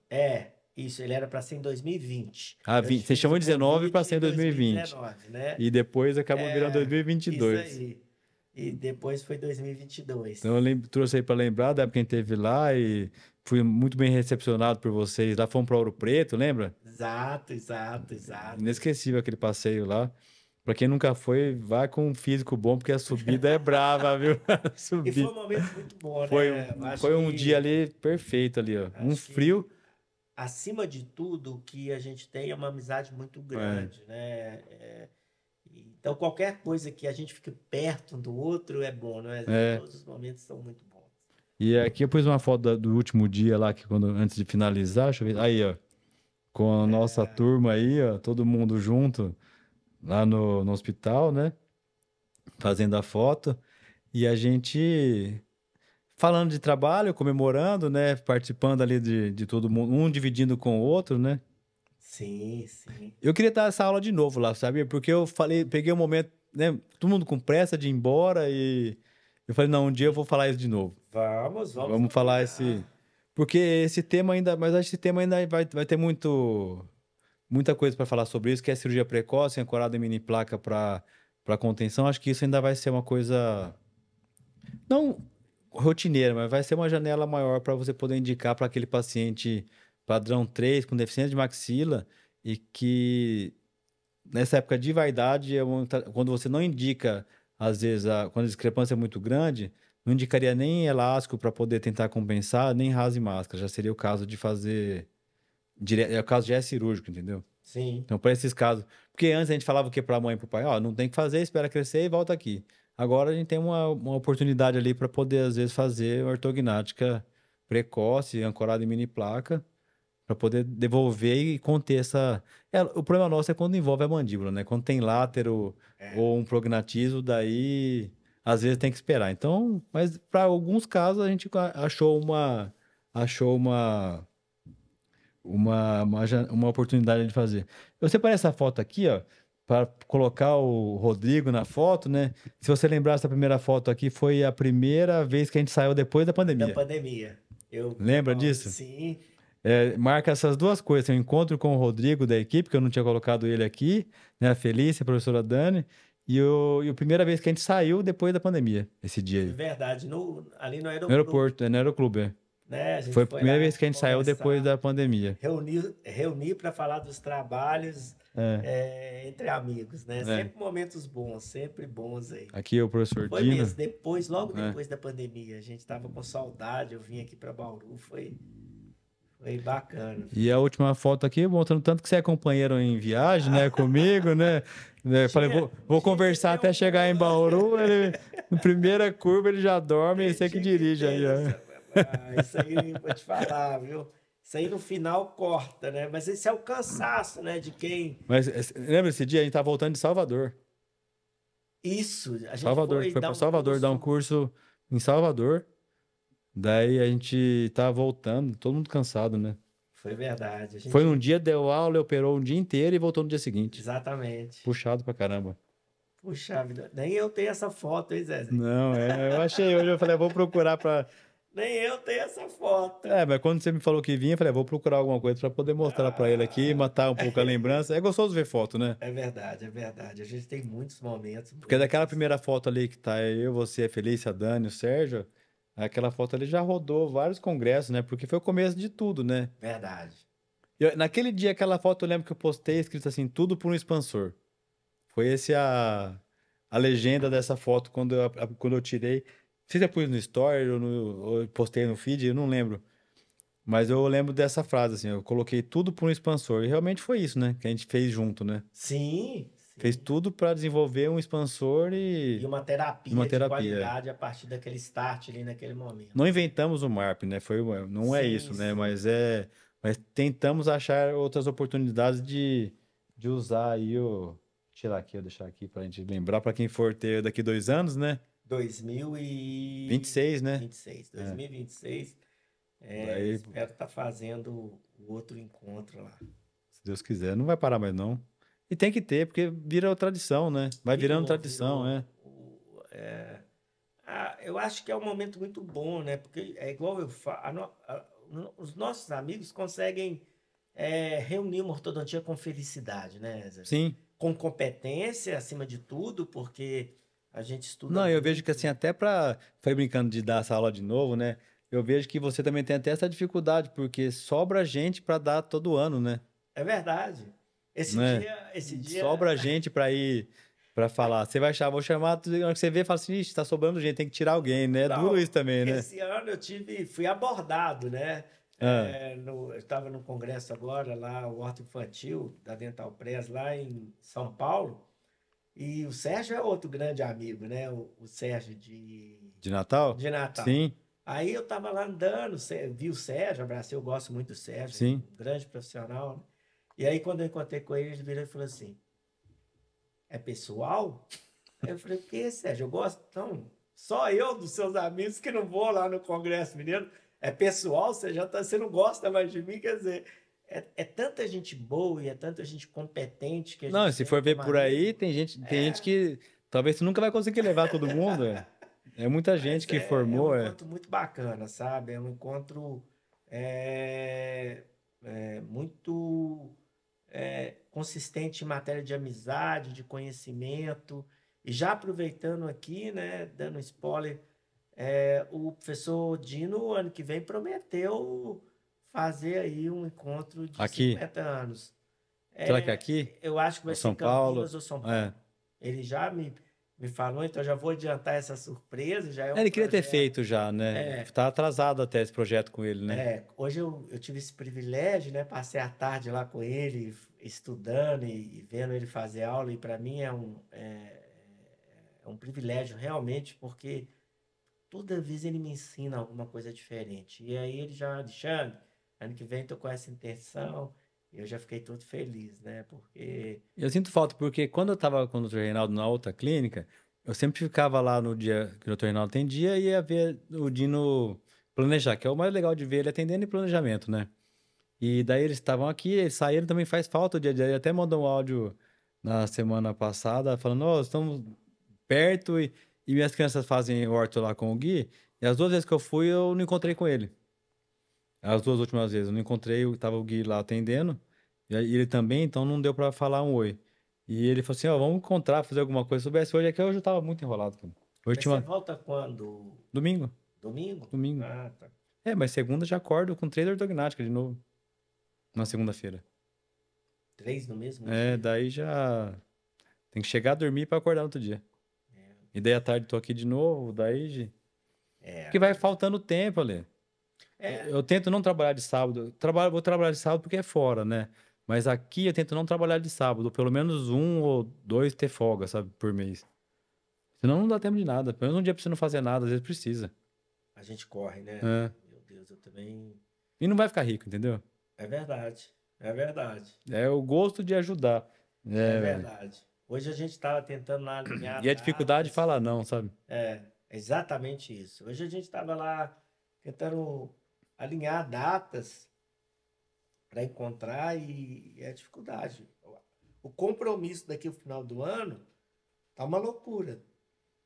Isso, ele era para ser em 2020. Ah, Eu te Você fiz chamou o em 19 para convite ser em em 2020. 2019, né? E depois acabou virando É, isso 2022. aí. E depois foi 2022. Então eu trouxe aí para lembrar da época que a gente teve lá e fui muito bem recepcionado por vocês. Lá fomos para Ouro Preto, lembra? Exato, exato, exato. Inesquecível aquele passeio lá. Para quem nunca foi, vá com um físico bom, porque a subida é brava, viu? E foi um Subir. momento muito bom, Foi, né? Eu foi um dia ali perfeito ali, ó. Um acho frio. que acima de tudo, o que a gente tem é uma amizade muito É, grande, né? Então, qualquer coisa que a gente fique perto um do outro é bom, né? é. Todos os momentos são muito bons. E aqui eu pus uma foto do último dia lá, que quando, antes de finalizar, deixa eu ver. Aí, ó. Com a nossa turma aí, ó. Todo mundo junto lá no hospital, né? Fazendo a foto. E a gente falando de trabalho, comemorando, né? Participando ali de todo mundo, um dividindo com o outro, né? Sim, sim. Eu queria dar essa aula de novo lá, sabia? Porque eu falei, peguei um momento, né? Todo mundo com pressa de ir embora e eu falei, não, um dia eu vou falar isso de novo. Vamos Vamos falar esse. combinar. Porque esse tema ainda. Mas acho que esse tema ainda vai ter muita coisa para falar sobre isso, que é cirurgia precoce, ancorada em mini placa para contenção. Acho que isso ainda vai ser uma coisa. Não rotineira, mas vai ser uma janela maior para você poder indicar para aquele paciente padrão 3 com deficiência de maxila e que nessa época de vaidade, quando você não indica, às vezes, quando a discrepância é muito grande, não indicaria nem elástico para poder tentar compensar, nem raso e máscara. Já seria o caso de fazer. É o caso já é cirúrgico, entendeu? Sim, Então, para esses casos. Porque antes a gente falava o que para a mãe e para o pai? Ó, não tem que fazer, espera crescer e volta aqui. Agora a gente tem uma oportunidade ali para poder, às vezes, fazer ortognática precoce, ancorada em mini placa, para poder devolver e conter essa. O problema nosso é quando envolve a mandíbula, né? Quando tem látero é. ou um prognatismo, daí às vezes tem que esperar. Então, mas para alguns casos a gente achou uma oportunidade de fazer. Eu separei essa foto aqui, ó, para colocar o Rodrigo na foto, né? Se você lembrar, essa primeira foto aqui foi a primeira vez que a gente saiu depois da Da pandemia. pandemia. Lembra disso? Sim, Marca essas duas coisas, assim, o encontro com o Rodrigo da equipe, que eu não tinha colocado ele aqui, né? A Felícia, a professora Dani, e a primeira vez que a gente saiu depois da pandemia, esse dia foi aí. verdade. Ali no No aeroclube, aeroporto, no aeroclube. né? A gente Foi a foi primeira lá vez que a gente saiu depois conversar, da pandemia. reunir para falar dos trabalhos É, entre amigos, né? é. Sempre momentos bons, sempre bons aí. Aqui é o professor Foi Dino. mesmo, logo É. depois da pandemia, a gente tava com saudade, eu vim aqui para Bauru, foi bacana. E a última foto aqui, mostrando tanto que você é companheiro em viagem, né, comigo, né? Falei, vou Tinha que conversar ter até um chegar em Bauru. Na primeira curva ele já dorme e você que tinha que dirige ter aí, ó. isso aí, vou te falar, viu? Isso aí no final corta, né? Mas esse é o cansaço, né? De quem. Mas lembra esse dia? A gente tá voltando de Salvador. Isso, a gente Salvador, foi foi dar para um Salvador dar um curso. curso em Salvador. Daí a gente tá voltando, todo mundo cansado, né? Foi verdade. A Foi um gente. dia, deu aula, operou um dia inteiro e voltou no dia seguinte. Exatamente. Puxado pra caramba. Puxa vida. Nem eu tenho essa foto, hein, Zé? Não, eu achei hoje, eu falei, eu vou procurar pra. Nem eu tenho essa foto. Mas quando você me falou que vinha, eu falei, vou procurar alguma coisa pra poder mostrar pra ele aqui, Ah, matar um pouco a lembrança. É gostoso ver foto, né? é verdade, é verdade. A gente tem muitos momentos Porque daquela bons. primeira foto ali que tá eu, você, a Felícia, a Dani, o Sérgio, aquela foto ali já rodou vários congressos, né? Porque foi o começo de tudo, né? Verdade. Naquele dia, aquela foto, eu lembro que eu postei escrito assim, tudo por um expansor. Foi esse a legenda dessa foto quando eu tirei. Não sei se eu pus no story ou eu postei no feed, eu não lembro. Mas eu lembro dessa frase, assim, eu coloquei tudo por um expansor. E realmente foi isso, né? Que a gente fez junto, né? Sim, Fez sim. tudo para desenvolver um expansor E e uma uma terapia de terapia. qualidade a partir daquele start ali naquele momento. Não inventamos o MARP, né? Não é Sim, isso, né? sim. Mas tentamos achar outras oportunidades de usar aí o. Tirar aqui, eu deixar aqui para a gente lembrar para quem for ter daqui 2 anos, né? 26, né? 2026. É. 2026, Daí, espero estar fazendo o outro encontro lá. se Deus quiser, não vai parar mais não. E tem que ter, porque vira tradição, né? Vai virando Virou, tradição, virou. é. Eu acho que é um momento muito bom, né? Porque é igual eu falo, os nossos amigos conseguem reunir uma ortodontia com felicidade, né, Zé? Sim. Com competência acima de tudo, porque a gente estuda Não, eu vejo que assim, muito. até para. Foi brincando de dar essa aula de novo, né? Eu vejo que você também tem até essa dificuldade, porque sobra gente para dar todo ano, né? É verdade. Né? Esse dia, Sobra gente para ir para falar. Você vai chamar, vou chamar, na hora que você vê, fala assim, ixi, tá sobrando gente, tem que tirar alguém, né? É duro não, isso também, né? esse ano fui abordado, né? Ah, Eu estava no congresso agora, lá, o Horto Infantil, da Dental Press, lá em São Paulo, e o Sérgio é outro grande amigo, né? O Sérgio de Natal? de Natal. Sim, Aí eu estava lá andando, vi o Sérgio, abracei, eu gosto muito do Sérgio, sim. um grande profissional, né? E aí, quando eu encontrei com ele virou e falou assim: é pessoal? Aí eu falei: o que, Sérgio? Eu gosto. Então, só eu dos seus amigos que não vou lá no Congresso Mineiro. É pessoal? Você não gosta mais de mim? Quer dizer, é tanta gente boa e é tanta gente competente que a Não, gente se tem for ver como por aí, amigo. tem gente que talvez você nunca vai conseguir levar todo mundo, é. É muita gente Mas que é um formou, é. encontro muito bacana, sabe? É um encontro muito consistente em matéria de amizade, de conhecimento. E já aproveitando aqui, né, dando spoiler, o professor Dino, ano que vem, prometeu fazer aí um encontro de Aqui. 50 anos. Será que é aqui? Eu acho que Ou vai ser São Paulo? Campinas ou São É. Paulo. Ele já me falou, então já vou adiantar essa surpresa, já é um Ele queria ter projeto. feito já, né? É, Tá atrasado até esse projeto com ele, né? hoje eu tive esse privilégio, né? Passei a tarde lá com ele, estudando e vendo ele fazer aula, e para mim é um privilégio realmente, porque toda vez ele me ensina alguma coisa diferente. E aí ele já, Alexandre, ano que vem tô com essa intenção, e eu já fiquei todo feliz, né? Porque Eu sinto falta, porque quando eu tava com o Dr. Reinaldo na outra clínica, eu sempre ficava lá no dia que o Dr. Reinaldo atendia e ia ver o Dino planejar, que é o mais legal de ver ele atendendo e planejamento, né? E daí eles estavam aqui, eles saíram, também faz falta o dia a dia. Ele até mandou um áudio na semana passada falando, ó, estamos perto e minhas crianças fazem horto lá com o Gui. E as 2 vezes que eu fui, eu não encontrei com ele. As 2 últimas vezes, eu não encontrei, tava o Gui lá atendendo, e aí ele também, então não deu pra falar um oi. E ele falou assim, ó, vamos encontrar, fazer alguma coisa. Se soubesse hoje, é que hoje eu tava muito enrolado, cara. Hoje mas tinha você uma... volta quando? Domingo, Domingo? domingo. Ah, tá. Mas segunda já acordo com 3 ortognática de novo, na segunda-feira. 3 no mesmo dia? Daí já tem que chegar a dormir pra acordar no outro dia. E daí à tarde tô aqui de novo, É, porque vai faltando tempo, ali. é, Eu tento não trabalhar de sábado. Vou trabalhar de sábado porque é fora, né? Mas aqui eu tento não trabalhar de sábado. Pelo menos 1 ou 2 ter folga, sabe? Por mês. Senão não dá tempo de nada. Pelo menos um dia pra você não fazer nada, às vezes precisa. a gente corre, né? É. Meu Deus, eu também. E não vai ficar rico, entendeu? É verdade, é verdade, É o gosto de ajudar. é É. verdade. Hoje a gente estava tentando lá E alinhar a dificuldade de datas. falar não, sabe? É, exatamente isso. Hoje a gente estava lá tentando alinhar datas para encontrar e é dificuldade. O compromisso daqui ao final do ano tá uma loucura.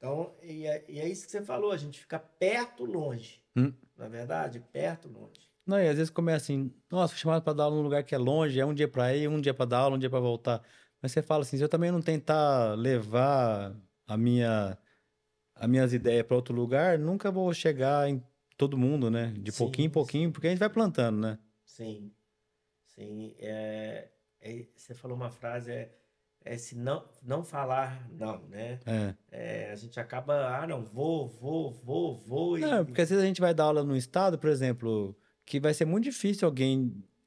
Então, e é isso que você falou, a gente fica perto, longe. Hum. Na verdade, perto, longe. Não, e às vezes começa assim, nossa, fui chamado para dar aula num lugar que é longe, é um dia para ir, um dia para dar aula, um dia para voltar. Mas você fala assim, se eu também não tentar levar a minha, as minhas ideias para outro lugar, nunca vou chegar em todo mundo, né? De pouquinho em Sim, pouquinho, sim, porque a gente vai plantando, né? sim, sim. Você falou uma frase, se não falar não, né? É. A gente acaba, não, vou Não, e porque às vezes a gente vai dar aula num estado, por exemplo, que vai ser muito difícil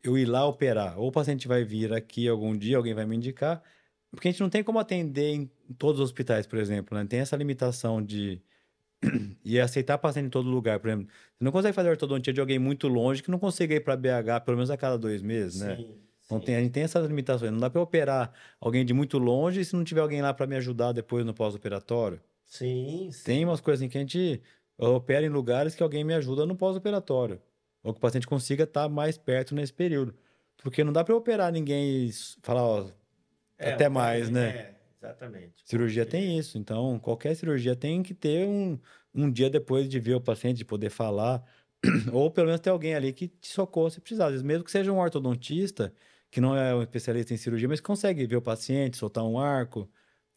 eu ir lá operar. Ou o paciente vai vir aqui algum dia, alguém vai me indicar, porque a gente não tem como atender em todos os hospitais, por exemplo, né? Tem essa limitação de ir aceitar paciente em todo lugar, por exemplo. Você não consegue fazer ortodontia de alguém muito longe que não consiga ir para BH pelo menos a cada 2 meses, né? sim, Então a sim, gente tem essas limitações. Não dá para operar alguém de muito longe se não tiver alguém lá para me ajudar depois no pós-operatório. sim, Tem sim. umas coisas assim que a gente opera em lugares que alguém me ajuda no pós-operatório. Ou que o paciente consiga estar mais perto nesse período. Porque não dá para operar ninguém e falar, ó, até mais, né? Exatamente, Cirurgia tem porque isso. Então, qualquer cirurgia tem que ter um dia depois de ver o paciente, de poder falar. Ou pelo menos ter alguém ali que te socorra se precisar. Às vezes, mesmo que seja um ortodontista, que não é um especialista em cirurgia, mas consegue ver o paciente, soltar um arco,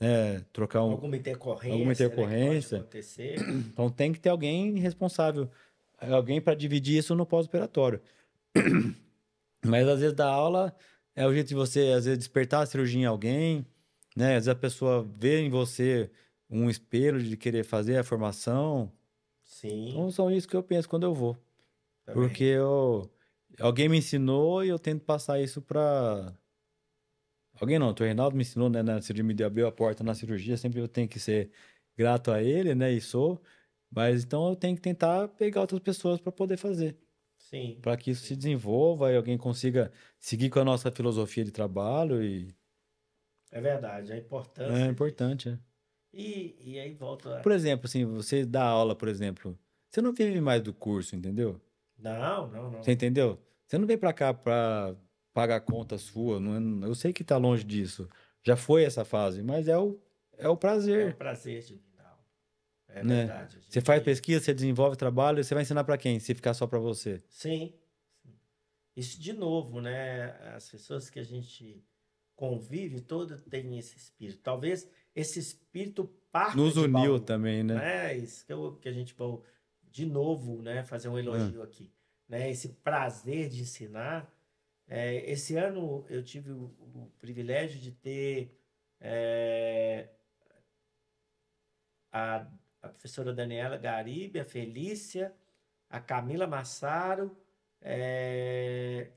né? Trocar alguma alguma intercorrência, né, que pode intercorrência. acontecer. Então tem que ter alguém responsável, alguém para dividir isso no pós-operatório. Mas às vezes da aula é o jeito de você, às vezes, despertar a cirurgia em alguém, né? Às vezes a pessoa vê em você um espelho de querer fazer a formação. Sim, Então são isso que eu penso quando eu vou. Porque também. alguém me ensinou e eu tento passar isso para. Alguém não, o Reinaldo me ensinou, né? Na cirurgia, me abriu a porta na cirurgia, sempre eu tenho que ser grato a ele, né? E sou. Mas então eu tenho que tentar pegar outras pessoas para poder fazer. Sim, Para que isso se sim. desenvolva e alguém consiga seguir com a nossa filosofia de trabalho e É verdade, a é importância disso. importante, é. E aí volta. Por exemplo, assim, você dá aula, por exemplo, você não vive mais do curso, entendeu? Não, não, Você não. entendeu? Você não vem para cá para pagar conta sua, não é, eu sei que tá longe disso. Já foi essa fase, mas é o É um prazer, prazer divinal. É né? verdade. A Você faz gente. pesquisa, você desenvolve trabalho, você vai ensinar para quem? Se ficar só para você. Sim. Isso de novo, né? As pessoas que a gente convive, todas têm esse espírito. Talvez esse espírito parta Nos de uniu Bauru, também, né? né? Isso que a gente vai de novo, né? Fazer um Ah, elogio aqui, né? Esse prazer de ensinar. Esse ano eu tive o privilégio de ter é, a, a professora Daniela Garibe, a Felícia, a Camila Massaro,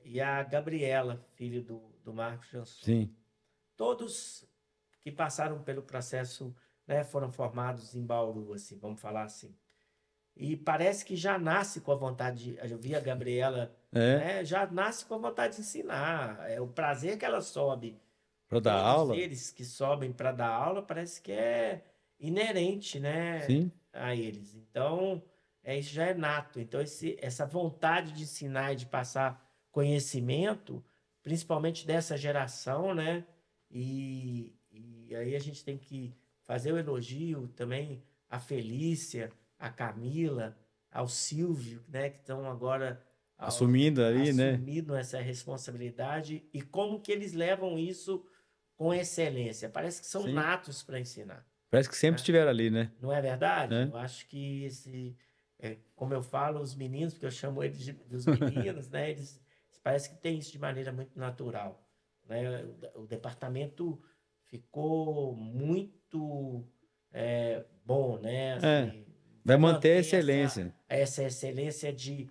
e a Gabriela, filho do Marcos Jansson. sim. Todos que passaram pelo processo, né, foram formados em Bauru, assim, vamos falar assim. E parece que já nasce com a vontade eu vi a Gabriela, É, né, já nasce com a vontade de ensinar. É o prazer que ela sobe. para dar Todos aula, eles que sobem para dar aula parece que é inerente, né, sim. a eles. Então, isso já é nato. Então, essa vontade de ensinar e de passar conhecimento, principalmente dessa geração, né? E aí a gente tem que fazer o elogio também à Felícia, à Camila, ao Silvio, né? Que estão agora Assumindo ali, né? assumindo essa responsabilidade e como que eles levam isso com excelência. Parece que são Sim. natos para ensinar, Parece que sempre né? estiveram ali, né? Não é verdade? Né? Eu acho que como eu falo, os meninos, porque eu chamo eles dos meninos, né? Eles parece que têm isso de maneira muito natural, né? O departamento ficou muito bom, né? É. Assim, Vai vai manter a manter excelência, essa excelência de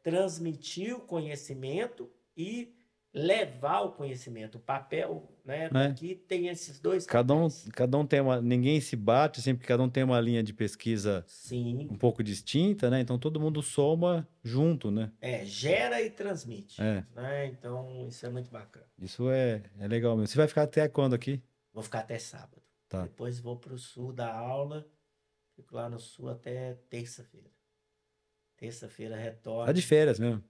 transmitir o conhecimento e levar o conhecimento. O papel, né, né? daqui tem esses dois Cada um, papéis. cada um tem uma, ninguém se bate, sempre cada um tem uma linha de pesquisa um Sim, pouco distinta, né? Então todo mundo soma junto, né? gera e transmite, É, né? Então, isso é muito bacana. isso é legal mesmo. Você vai ficar até quando aqui? Vou ficar até sábado. Tá. Depois vou para o sul da aula. Fico lá no sul até terça-feira. Terça-feira Tá de retorno. férias mesmo.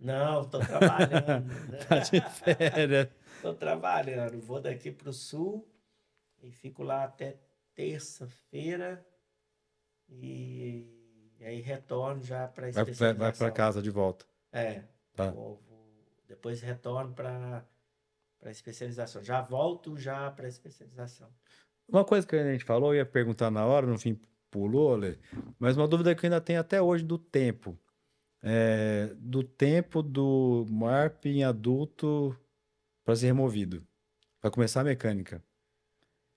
Não, estou trabalhando. Tá de férias. Estou trabalhando. Vou daqui para o sul e fico lá até terça-feira e aí retorno já para Vai especialização. para casa de volta. Tá. Depois retorno para especialização. Já volto já para especialização. Uma coisa que a gente falou, eu ia perguntar na hora, no fim pulou, Lê, mas uma dúvida que eu ainda tenho até hoje do tempo. Do tempo do MARP em adulto para ser removido, para começar a mecânica.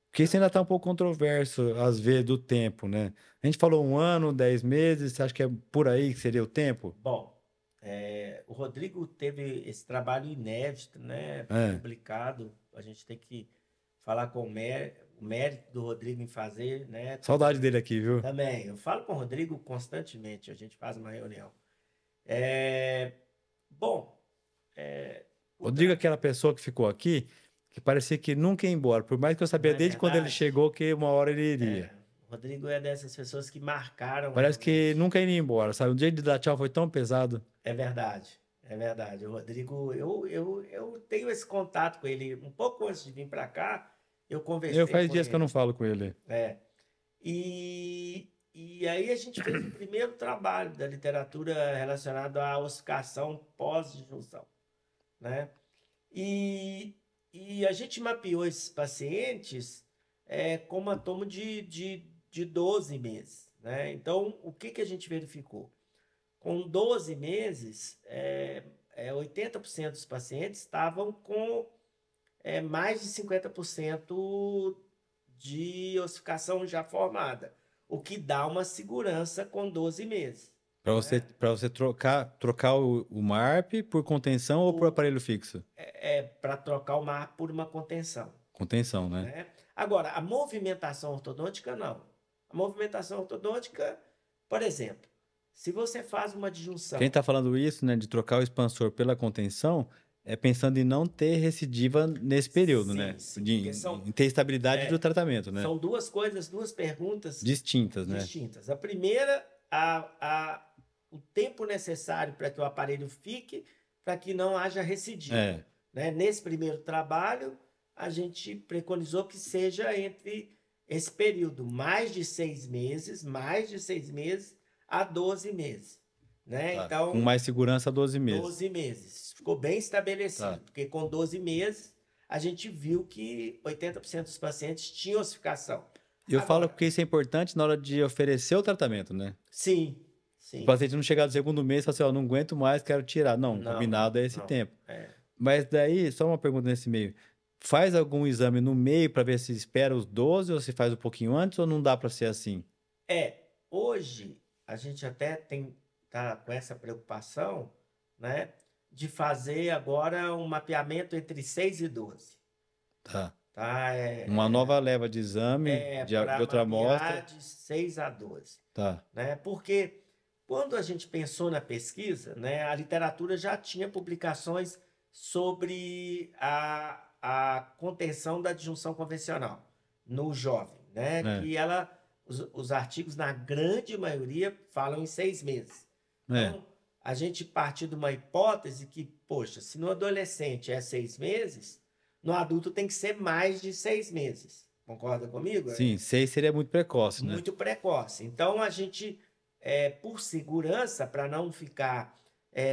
Porque isso ainda está um pouco controverso, às vezes, do tempo, né? A gente falou 1 ano, 10 meses, você acha que é por aí que seria o tempo? Bom, o Rodrigo teve esse trabalho inédito, né? Publicado. A gente tem que falar com o mérito do Rodrigo em fazer, né? Saudade dele aqui, viu? Também. Eu falo com o Rodrigo constantemente, a gente faz uma reunião. Rodrigo é aquela pessoa que ficou aqui, que parecia que nunca ia embora, por mais que eu sabia desde quando ele chegou que uma hora ele iria. O Rodrigo é dessas pessoas que marcaram. Parece que nunca iria embora, sabe? O dia de dar tchau foi tão pesado. É verdade, é verdade. O Rodrigo, eu tenho esse contato com ele. Um pouco antes de vir para cá, eu conversei Faz com dias ele. que eu não falo com ele. E aí a gente fez o primeiro trabalho da literatura relacionado à ossificação pós-disjunção, né? E a gente mapeou esses pacientes com uma toma de 12 meses, né? Então, o que a gente verificou? Com 12 meses, 80% dos pacientes estavam com mais de 50% de ossificação já formada, o que dá uma segurança com 12 meses. Para você trocar o MARP por contenção ou por aparelho fixo? Para trocar o MARP por uma contenção. Contenção, né? Agora, a movimentação ortodôntica, não. A movimentação ortodôntica, por exemplo, se você faz uma disjunção... Quem está falando isso, né, de trocar o expansor pela contenção, é pensando em não ter recidiva nesse período, né? Em ter estabilidade do tratamento, né? São duas perguntas distintas, né? A primeira, o tempo necessário para que o aparelho fique, para que não haja recidiva. Né? Nesse primeiro trabalho, a gente preconizou que seja entre esse período, mais de 6 meses a 12 meses. Né? Tá. Então, com mais segurança, 12 meses. 12 meses. Ficou bem estabelecido, porque com 12 meses a gente viu que 80% dos pacientes tinham ossificação. Eu falo que isso é importante na hora de oferecer o tratamento, né? Sim. O paciente não chegar no segundo mês e falar assim, não aguento mais, quero tirar. Não, combinado é esse tempo. Mas daí, só uma pergunta nesse meio. Faz algum exame no meio para ver se espera os 12 ou se faz um pouquinho antes ou não dá para ser assim? Hoje a gente até tá com essa preocupação, né, de fazer agora um mapeamento entre 6 e 12. Tá. Uma nova leva de exame de outra amostra. De 6 a 12. Tá. Né? Porque quando a gente pensou na pesquisa, né, a literatura já tinha publicações sobre a contenção da disjunção convencional no jovem, né? Que os artigos, na grande maioria, falam em 6 meses. Então, a gente partiu de uma hipótese que, poxa, se no adolescente é 6 meses, no adulto tem que ser mais de 6 meses. Concorda comigo? Sim, 6 seria muito precoce, né? Muito precoce. Então, a gente, por segurança, para não ficar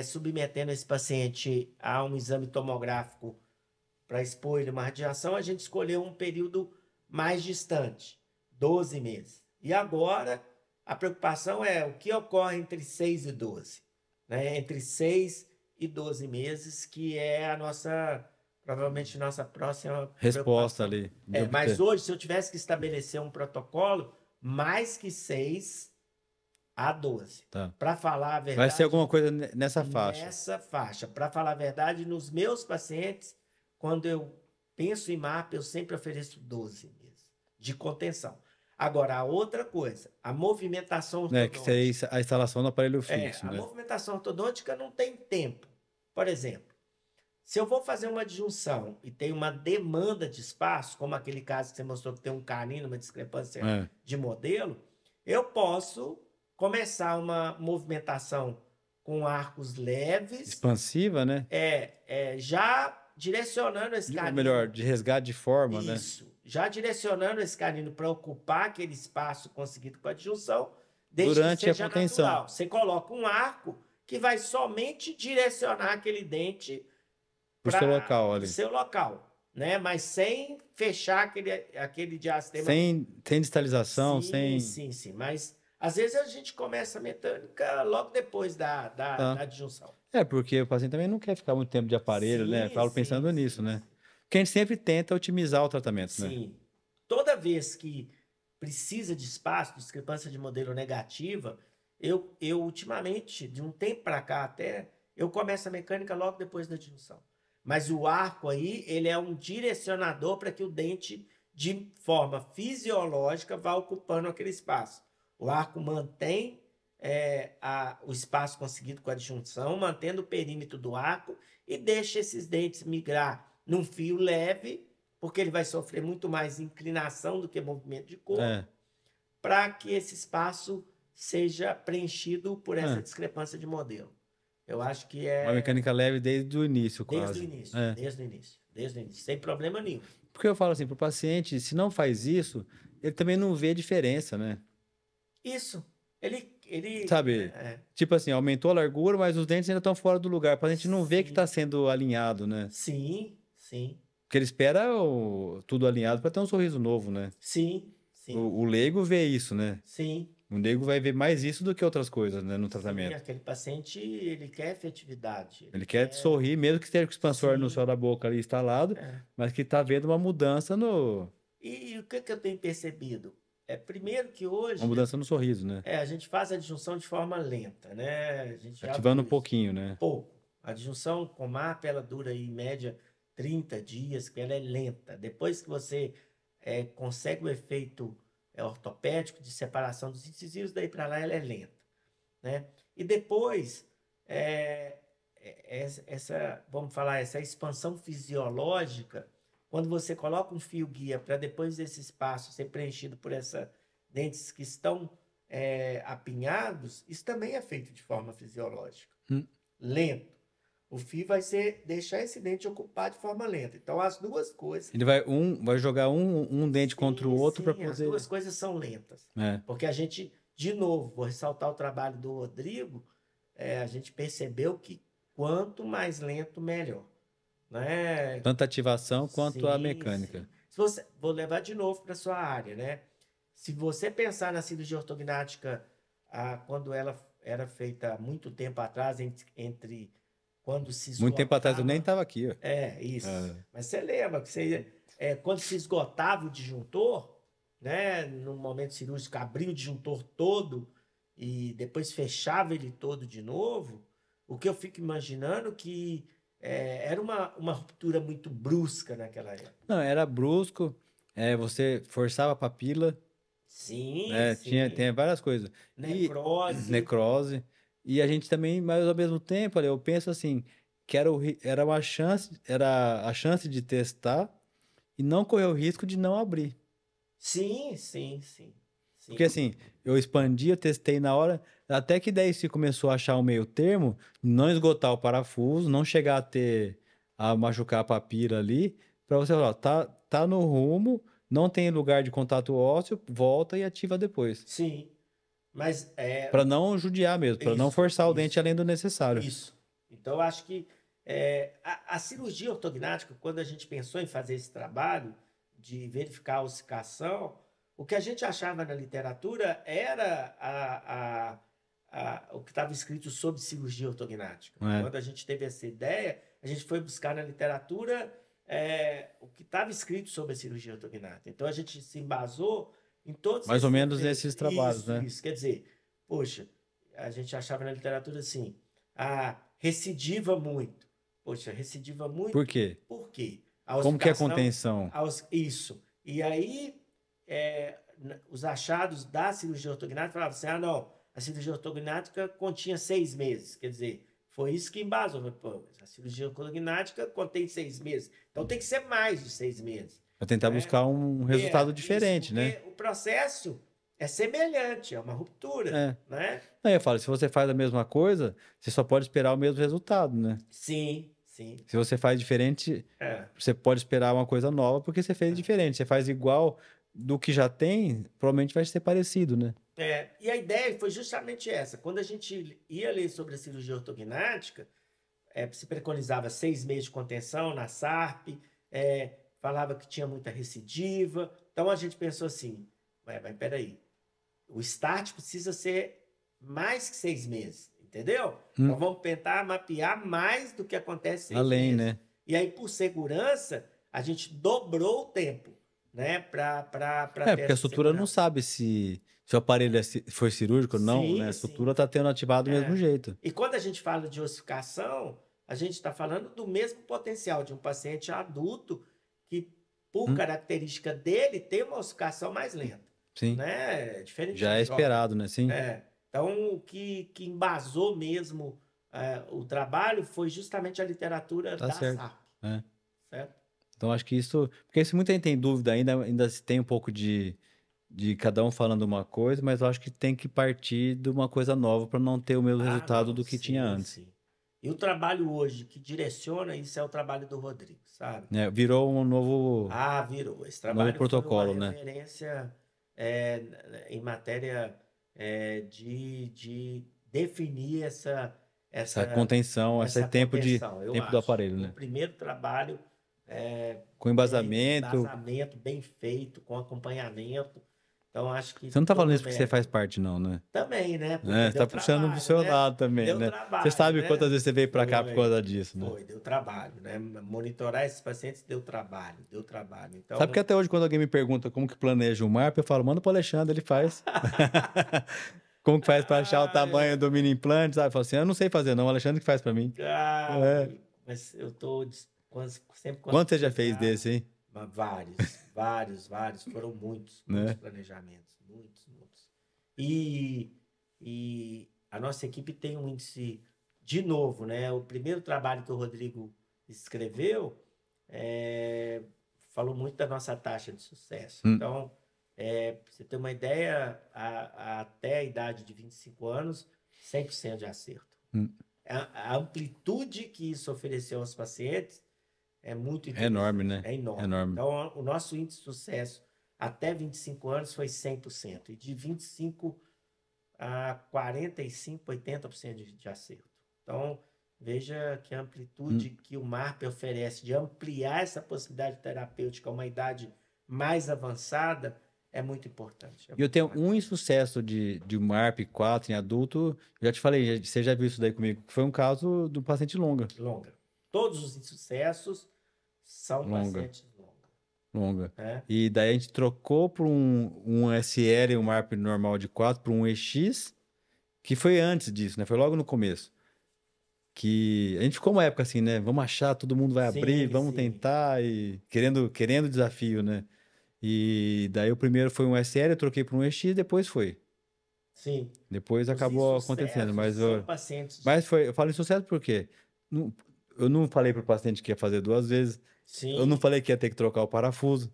submetendo esse paciente a um exame tomográfico para expor ele a uma radiação, a gente escolheu um período mais distante, 12 meses. E agora, a preocupação é o que ocorre entre 6 e 12. Né? Entre 6 e 12 meses, que é provavelmente nossa próxima resposta ali. Mas hoje, se eu tivesse que estabelecer um protocolo, mais que 6 a 12. Tá. Para falar a verdade... Vai ser alguma coisa nessa faixa. Nessa faixa. Para falar a verdade, nos meus pacientes, quando eu penso em MARP, eu sempre ofereço 12 meses de contenção. Agora, a outra coisa, a movimentação ortodôntica... que seria a instalação do aparelho fixo. A movimentação ortodôntica não tem tempo. Por exemplo, se eu vou fazer uma disjunção e tem uma demanda de espaço, como aquele caso que você mostrou que tem um canino, uma discrepância de modelo, eu posso começar uma movimentação com arcos leves. Expansiva, né? Já direcionando esse canino. Melhor, de resgate de forma, né? Isso. já direcionando esse canino para ocupar aquele espaço conseguido com a disjunção, desde Durante que a seja contenção. natural. Você coloca um arco que vai somente direcionar aquele dente Pro seu local para o ali. seu local, né? Mas sem fechar aquele diastema. Sem distalização, Sim, sem... sim. Mas às vezes a gente começa a mecânica logo depois da Tá. disjunção. É, porque o paciente também não quer ficar muito tempo de aparelho, né? Sim, Falo sim, pensando sim, nisso, né? sim. Porque a gente sempre tenta otimizar o tratamento, né? Sim. Toda vez que precisa de espaço, discrepância de modelo negativa, eu ultimamente, de um tempo para cá até, eu começo a mecânica logo depois da disjunção. Mas o arco aí, ele é um direcionador para que o dente, de forma fisiológica, vá ocupando aquele espaço. O arco mantém o espaço conseguido com a disjunção, mantendo o perímetro do arco e deixa esses dentes migrar num fio leve, porque ele vai sofrer muito mais inclinação do que movimento de corpo, É. para que esse espaço seja preenchido por essa É. discrepância de modelo. Eu acho que Uma mecânica leve desde o início, desde o quase. início, É. desde o início, desde o início, sem problema nenhum. Porque eu falo assim, pro paciente, se não faz isso, ele também não vê diferença, né? Isso. Ele Sabe? Tipo assim, aumentou a largura, mas os dentes ainda estão fora do lugar. Pra gente não ver que sim, tá sendo alinhado, né? sim, sim, Porque ele espera tudo alinhado pra ter um sorriso novo, né? sim, sim, O leigo vê isso, né? sim. O leigo vai ver mais isso do que outras coisas, né, no Sim, tratamento. aquele paciente, ele quer efetividade. Ele quer sorrir, mesmo que esteja com o expansor no Sim, céu da boca ali instalado, é. mas que tá vendo uma mudança no... E o que eu tenho percebido? Primeiro que Uma hoje mudança no sorriso, né? a gente faz a disjunção de forma lenta, né? A gente já Ativando um viu isso. pouquinho, né? Pouco. A disjunção com MAP, ela dura aí, em média 30 dias, que ela é lenta. Depois que você consegue o efeito ortopédico de separação dos incisivos, daí para lá ela é lenta, né? E depois, vamos falar, essa expansão fisiológica, quando você coloca um fio guia para depois desse espaço ser preenchido por esses dentes que estão apinhados, isso também é feito de forma fisiológica, lento. O fio vai deixar esse dente ocupado de forma lenta. Então, as duas coisas... Ele vai jogar um dente contra o outro para Sim, as poder... duas coisas são lentas. É. Porque a gente, de novo, vou ressaltar o trabalho do Rodrigo, a gente percebeu que quanto mais lento, melhor. Né? Tanto a ativação quanto a Sim, mecânica. sim. Vou levar de novo para sua área, né? Se você pensar na cirurgia ortognática, quando ela era feita há muito tempo atrás, entre quando se esgotava... Muito tempo atrás eu nem estava aqui, ó. Isso. Mas você lembra que quando se esgotava o disjuntor, né? No momento cirúrgico, abria o disjuntor todo e depois fechava ele todo de novo. O que eu fico imaginando que era uma ruptura muito brusca naquela época. Não, era brusco, você forçava a papila, Sim, né? sim. Tem várias coisas. Necrose. Necrose. E a gente também, mas ao mesmo tempo, olha, eu penso assim, que era a chance de testar e não correr o risco de não abrir. Sim, sim, sim. Porque assim, eu expandi, eu testei na hora, até que daí se começou a achar um meio termo, não esgotar o parafuso, não chegar a machucar a papila ali, para você falar, tá no rumo, não tem lugar de contato ósseo, volta e ativa depois. Sim. Mas Para não judiar mesmo, para não forçar o dente além do necessário. Isso. Então, eu acho que a cirurgia ortognática, quando a gente pensou em fazer esse trabalho de verificar a ossificação, o que a gente achava na literatura era o que estava escrito sobre cirurgia ortognática. Quando a gente teve essa ideia, a gente foi buscar na literatura o que estava escrito sobre a cirurgia ortognática. Então, a gente se embasou em todos mais ou menos esses trabalhos, isso, né? Isso, quer dizer, poxa, a gente achava na literatura assim, recidiva muito. Poxa, recidiva muito. Por quê? Por quê? Como que é a contenção? Isso. E aí, os achados da cirurgia ortognática falavam assim, não, a cirurgia ortognática continha 6 meses. Quer dizer, foi isso que embasou. Pô, a cirurgia ortognática contém 6 meses. Então tem que ser mais de 6 meses. Para tentar buscar um resultado diferente, isso, né? O processo é semelhante, é uma ruptura, né? Aí eu falo, se você faz a mesma coisa, você só pode esperar o mesmo resultado, né? Sim. sim. Se você faz diferente, você pode esperar uma coisa nova porque você fez diferente. Você faz igual do que já tem, provavelmente vai ser parecido, né? E a ideia foi justamente essa. Quando a gente ia ler sobre a cirurgia ortognática, se preconizava 6 meses de contenção na SARP, falava que tinha muita recidiva. Então a gente pensou assim, mas peraí, o start precisa ser mais que 6 meses, entendeu? Então vamos tentar mapear mais do que acontece 6 Além, meses. né? E aí, por segurança, a gente dobrou o tempo, né? Porque a estrutura não sabe se o aparelho foi cirúrgico ou não, né? A estrutura está tendo ativado do mesmo jeito. E quando a gente fala de ossificação, a gente está falando do mesmo potencial de um paciente adulto que, por característica dele, tem uma ossificação mais lenta. Sim. Né? Diferente já é esperado, né? Sim. Então, o que embasou mesmo o trabalho foi justamente a literatura da SARP. Certo? Então, acho que isso... Porque se muita gente tem dúvida ainda se tem um pouco de cada um falando uma coisa, mas eu acho que tem que partir de uma coisa nova para não ter o mesmo resultado do que tinha antes. Sim. E o trabalho hoje que direciona isso é o trabalho do Rodrigo, sabe? Virou um novo... virou. Esse trabalho novo protocolo, foi uma referência em matéria de definir essa contenção, esse tempo do aparelho, né? O primeiro trabalho com embasamento, bem feito, com acompanhamento. Então, acho que... Você não tá falando isso porque você faz parte, não, né? Também, né? Você tá puxando pro seu lado também, né? Você sabe quantas vezes você veio para cá por causa disso, né? Deu trabalho, né? Monitorar esses pacientes deu trabalho. Então... Sabe que até hoje, quando alguém me pergunta como que planeja o MARP, eu falo, manda pro Alexandre, ele faz. Como que faz para achar o tamanho do mini implante, sabe? Eu falo assim, eu não sei fazer não, o Alexandre que faz para mim. Mas eu tô sempre... Quanto você já fez desse, hein? Vários. Foram muitos planejamentos. Muitos. E a nossa equipe tem um índice, de novo, né? O primeiro trabalho que o Rodrigo escreveu falou muito da nossa taxa de sucesso. Então, pra você ter uma ideia, até a idade de 25 anos, 100% de acerto. A amplitude que isso ofereceu aos pacientes é muito interessante. É enorme, né? É enorme. Então, o nosso índice de sucesso até 25 anos foi 100%. E de 25 a 45, 80% de acerto. Então, veja que a amplitude que o MARP oferece de ampliar essa possibilidade terapêutica a uma idade mais avançada é muito importante. Eu tenho um insucesso de MARP 4 em adulto, já te falei, você já viu isso daí comigo, que foi um caso do paciente longa. Todos os insucessos são pacientes longa. E daí a gente trocou para um SL, um MARP normal de 4 para um EX, que foi antes disso, né? Foi logo no começo. Que a gente ficou uma época assim, né? Vamos achar, todo mundo vai abrir, vamos tentar, e querendo desafio, né? E daí o primeiro foi um SL, eu troquei para um EX, depois foi. Sim. Depois acabou acontecendo, mas eu falo insucesso por quê? Eu não falei para o paciente que ia fazer 2 vezes. Sim. Eu não falei que ia ter que trocar o parafuso.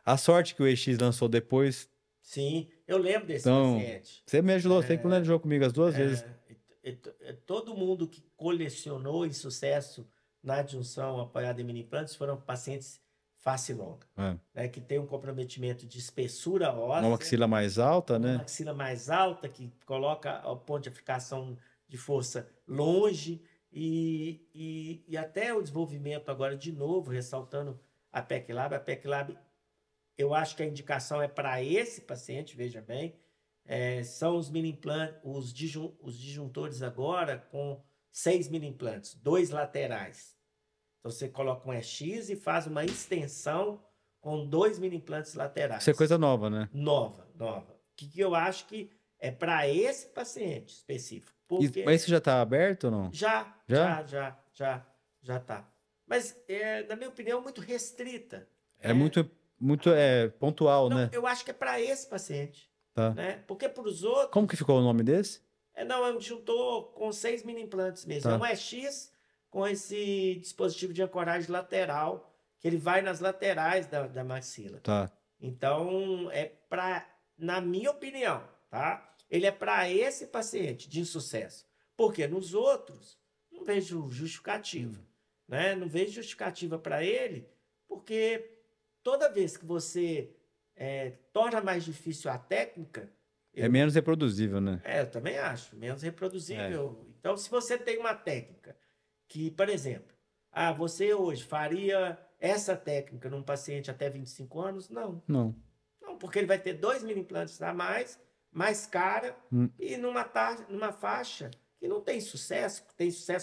A sorte que o EX lançou depois. Sim, eu lembro desse paciente. Você me ajudou, você planejou comigo as 2 vezes. Todo mundo que colecionou insucesso na adjunção apoiada em mini-implantes foram pacientes face longa, né, que tem um comprometimento de espessura óssea. Uma maxila mais alta, né? Uma maxila mais alta, que coloca o ponto de aplicação de força longe. E até o desenvolvimento agora, de novo, ressaltando a PECLAB. A PECLAB, eu acho que a indicação é para esse paciente, veja bem, são os mini-implantes, os disjuntores agora com 6 mini-implantes, 2 laterais. Então, você coloca um EX e faz uma extensão com 2 mini-implantes laterais. Isso é coisa nova, né? Nova. Que eu acho que é para esse paciente específico. Mas isso já está aberto ou não? Já está. Mas, na minha opinião, muito restrita. Muito pontual, não, né? Eu acho que é para esse paciente. Tá. Né? Porque para os outros... Como que ficou o nome desse? É um disjuntor com 6 mini-implantes mesmo. Tá. É um EX com esse dispositivo de ancoragem lateral, que ele vai nas laterais da maxila. Tá. Então, na minha opinião, tá? Ele é para esse paciente de insucesso. Porque nos outros, não vejo justificativa. né? Não vejo justificativa para ele, porque toda vez que você torna mais difícil a técnica, É menos reproduzível, né? eu também acho, menos É. reproduzível. Então, se você tem uma técnica que, por exemplo, você hoje faria essa técnica num paciente até 25 anos? Não. Não. Não, porque ele vai ter 2.000 implantes a mais cara, Hum. e numa faixa que não tem sucesso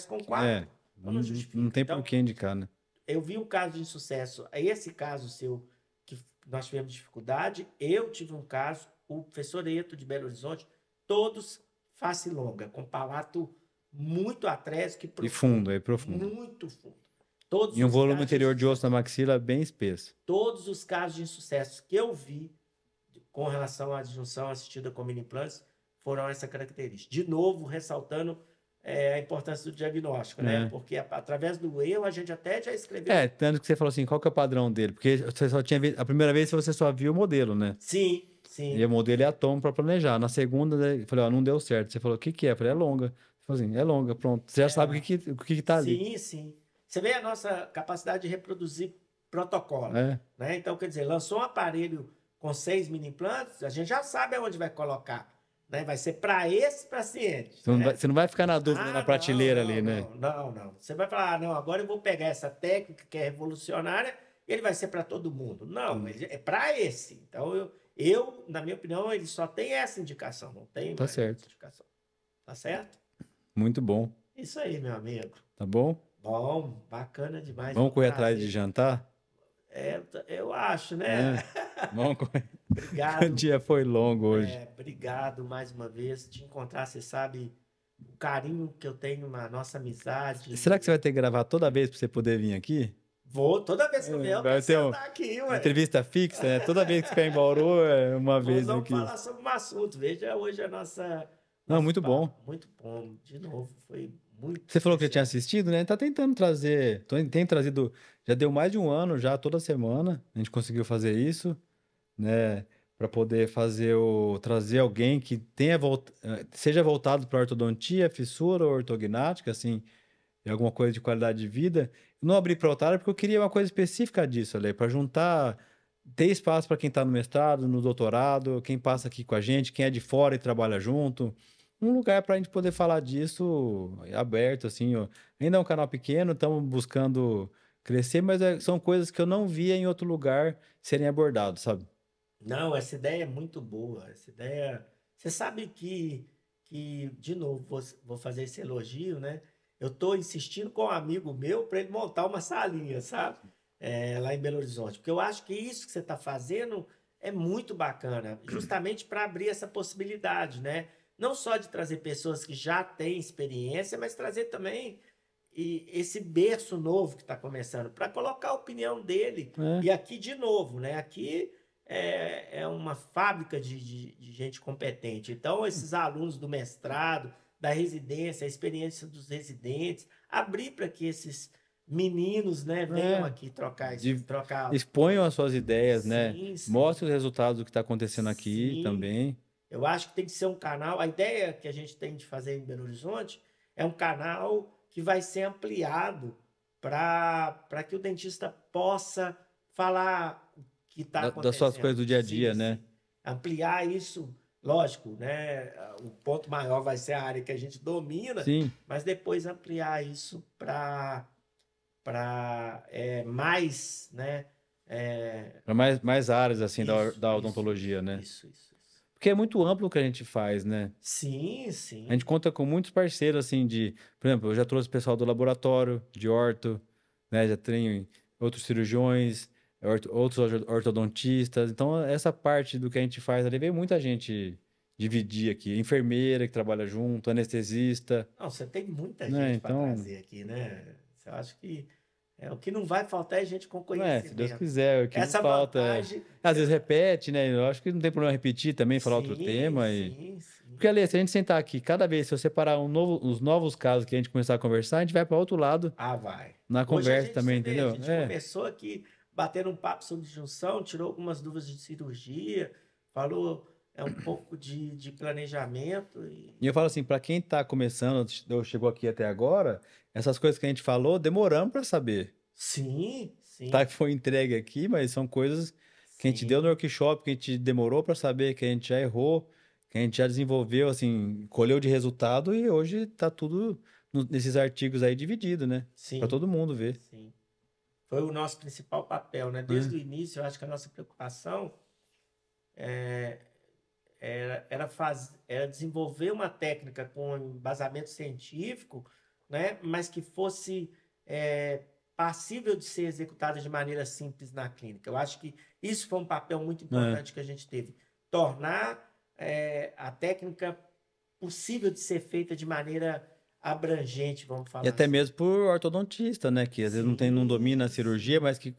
com 4. É. Então, não justifica. Não tem Então, por que indicar, né? eu vi um caso de insucesso. Esse caso seu, que nós tivemos dificuldade, eu tive um caso, o professor Eto de Belo Horizonte, todos face longa, com palato muito atrésico E fundo, profundo. muito fundo. Todos E um os volume casos anterior de osso na maxila bem espesso. Todos os casos de insucesso que eu vi com relação à disjunção assistida com mini-implantes foram essa característica. De novo, ressaltando a importância do diagnóstico, né? Porque através do erro a gente até já escreveu. Tanto que você falou assim, qual que é o padrão dele? Porque você só tinha visto, a primeira vez você só viu o modelo, né? Sim, sim. E o modelo é atômico para planejar. Na segunda, eu falei, não deu certo. Você falou, o que que é? Eu falei, é longa. Você falou assim, é longa, pronto. Você já sabe o que tá ali. Sim, sim. Você vê a nossa capacidade de reproduzir protocolo, né? Então, quer dizer, lançou um aparelho com 6 mini-implantes, a gente já sabe aonde vai colocar. Né? Vai ser para esse paciente. Você não vai ficar na dúvida na prateleira ali, né? Não. Você vai falar, não, agora eu vou pegar essa técnica que é revolucionária e ele vai ser para todo mundo. Não, é para esse. Então, eu, na minha opinião, ele só tem essa indicação, não tem mais certo. indicação. Tá certo? Muito bom. Isso aí, meu amigo. Tá bom? Bom, bacana demais. Vamos correr atrás de jantar? Eu acho, né? Vamos correr. Obrigado. O dia foi longo hoje. Obrigado mais uma vez. Te encontrar, você sabe o carinho que eu tenho na nossa amizade. Será que você vai ter que gravar toda vez para você poder vir aqui? Vou, toda vez que eu vier, eu quero sentar aqui, ué. Entrevista fixa, né? Toda vez que ficar em Bauru, uma vez Nós aqui. vamos falar sobre um assunto. Veja hoje a nossa... Não, muito bom. Muito bom. De novo, foi muito... Você falou que já tinha assistido, né? Tá tentando trazer... Tem trazido... Já deu mais de um ano já, toda semana. A gente conseguiu fazer isso, né? Para poder trazer alguém que seja voltado para ortodontia, fissura ou ortognática, assim, e alguma coisa de qualidade de vida. Eu não abri para otário porque eu queria uma coisa específica disso, ali, para juntar, ter espaço para quem está no mestrado, no doutorado, quem passa aqui com a gente, quem é de fora e trabalha junto. Um lugar para a gente poder falar disso aberto, assim, ó. Ainda é um canal pequeno, estamos buscando crescer, mas são coisas que eu não via em outro lugar serem abordadas, sabe? Não, essa ideia é muito boa. Essa ideia. Você sabe de novo, vou fazer esse elogio, né? Eu estou insistindo com um amigo meu para ele montar uma salinha, sabe? Lá em Belo Horizonte. Porque eu acho que isso que você está fazendo é muito bacana, justamente para abrir essa possibilidade, né? Não só de trazer pessoas que já têm experiência, mas trazer também esse berço novo que está começando, para colocar a opinião dele. E aqui, de novo, né? Aqui é uma fábrica de gente competente. Então, esses alunos do mestrado, da residência, a experiência dos residentes, abrir para que esses meninos, né, venham aqui trocar. Exponham as suas ideias, né? Sim. Mostrem os resultados do que está acontecendo aqui também. Eu acho que tem que ser um canal. A ideia que a gente tem de fazer em Belo Horizonte é um canal que vai ser ampliado para que o dentista possa falar o que está acontecendo. Das suas coisas do dia a dia, né? Ampliar isso, lógico, né? O ponto maior vai ser a área que a gente domina, mas depois ampliar isso para mais, né? Para mais áreas, assim, da odontologia, né? Isso. Porque é muito amplo o que a gente faz, né? Sim. A gente conta com muitos parceiros, assim, por exemplo, eu já trouxe o pessoal do laboratório, de orto, né? Já tenho outros cirurgiões, outros ortodontistas. Então, essa parte do que a gente faz ali, veio muita gente dividir aqui. Enfermeira que trabalha junto, anestesista. Não, você tem muita gente para trazer aqui, né? Eu acho que o que não vai faltar é gente com conhecimento. Se Deus quiser, o que essa não falta. Vantagem... Às vezes repete, né? Eu acho que não tem problema repetir também, falar outro tema. Sim. Porque, Ali, se a gente sentar aqui, cada vez, se eu separar os novos casos que a gente começar a conversar, a gente vai para outro lado. Vai. Na conversa também, entendeu? A gente começou aqui batendo um papo sobre disjunção, tirou algumas dúvidas de cirurgia, falou é um pouco de planejamento. E eu falo assim, para quem tá começando, ou chegou aqui até agora, essas coisas que a gente falou, demoramos para saber. Sim, Tá sim, que foi entregue aqui, mas são coisas que a gente deu sim, no workshop, que a gente demorou para saber, que a gente já errou, que a gente já desenvolveu, assim, colheu de resultado e hoje tá tudo nesses artigos aí dividido, né? Para sim, todo mundo ver. sim. Foi o nosso principal papel, né? Né? Desde o início, eu acho que a nossa preocupação era desenvolver uma técnica com embasamento científico, né? Mas que fosse passível de ser executada de maneira simples na clínica. Eu acho que isso foi um papel muito É. importante que a gente teve. Tornar a técnica possível de ser feita de maneira abrangente, vamos E falar até assim. mesmo por ortodontista, né? Que às vezes não domina a Sim, cirurgia, sim, mas que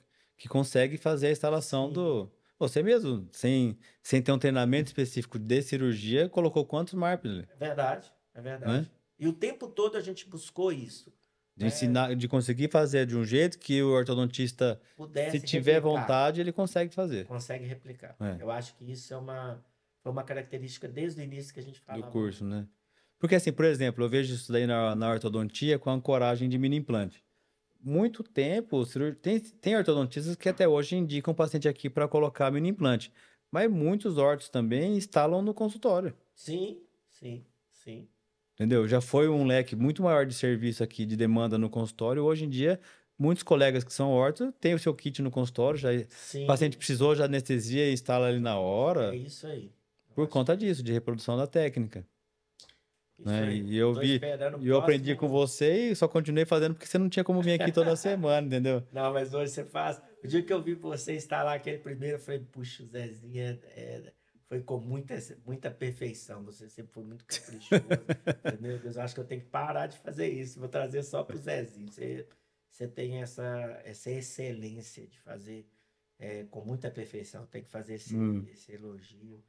consegue fazer a instalação sim. do. Você mesmo, sem ter um treinamento específico de cirurgia, colocou quantos mármores, É verdade, é né? verdade. E o tempo todo a gente buscou isso, De né? ensinar, de conseguir fazer de um jeito que o ortodontista, se Pudesse tiver replicar, vontade, ele consegue fazer. consegue replicar. É, Eu acho que isso foi uma característica desde o início que a gente do falava curso, muito. né? Porque assim, por exemplo, eu vejo isso daí na ortodontia com a ancoragem de mini implante. Muito tempo, tem ortodontistas que até hoje indicam o paciente aqui para colocar mini implante. Mas muitos ortos também instalam no consultório. Sim, sim, sim, Entendeu? Já foi um leque muito maior de serviço aqui, de demanda no consultório. Hoje em dia, muitos colegas que são ortos têm o seu kit no consultório. O paciente sim. precisou de anestesia e instala ali na É hora, isso aí. Eu por acho conta que disso, de reprodução da técnica. isso Né? aí. E Eu eu estou vi, esperando o e eu aprendi com próximo. você e só continuei fazendo porque você não tinha como vir aqui toda semana, entendeu? Não, mas hoje você faz. O dia que eu vi você instalar aquele primeiro, eu falei, puxa, o Zezinho foi com muita perfeição. Você sempre foi muito caprichoso. Falei, meu Deus, eu acho que eu tenho que parar de fazer isso. Vou trazer só pro Zezinho. Você tem essa excelência de fazer com muita perfeição. Tem que fazer Hum. esse elogio.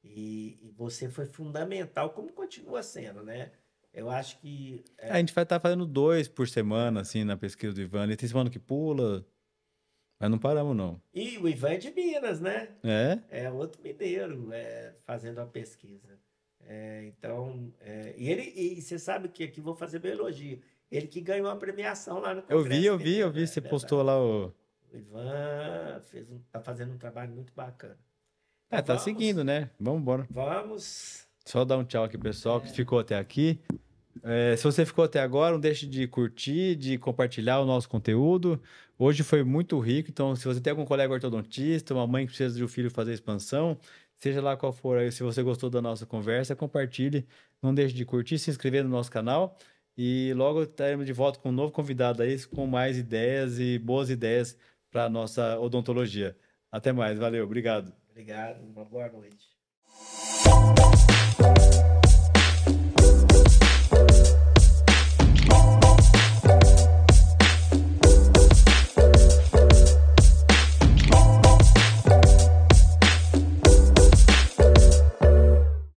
E você foi fundamental, como continua sendo, né? Eu acho que A gente vai estar fazendo 2 por semana, assim, na pesquisa do Ivan. E tem semana que pula, mas não paramos, não. E o Ivan é de Minas, né? É? É outro mineiro fazendo a pesquisa. E você sabe que aqui vou fazer meu elogio. Ele que ganhou a premiação lá no Eu vi, Congresso eu vi, eu Mineiro, vi. é Você postou verdade. lá o. O Ivan tá fazendo um trabalho muito bacana. É, Então tá seguindo, né? Vamos embora. vamos. Só dar um tchau aqui, pessoal, que ficou até aqui. É, se você ficou até agora, não deixe de curtir, de compartilhar o nosso conteúdo. Hoje foi muito rico, então se você tem algum colega ortodontista, uma mãe que precisa de um filho fazer expansão, seja lá qual for aí, se você gostou da nossa conversa, compartilhe. Não deixe de curtir, se inscrever no nosso canal e logo estaremos de volta com um novo convidado aí, com mais ideias e boas ideias para a nossa odontologia. Até mais, valeu, obrigado. Obrigado, uma boa noite.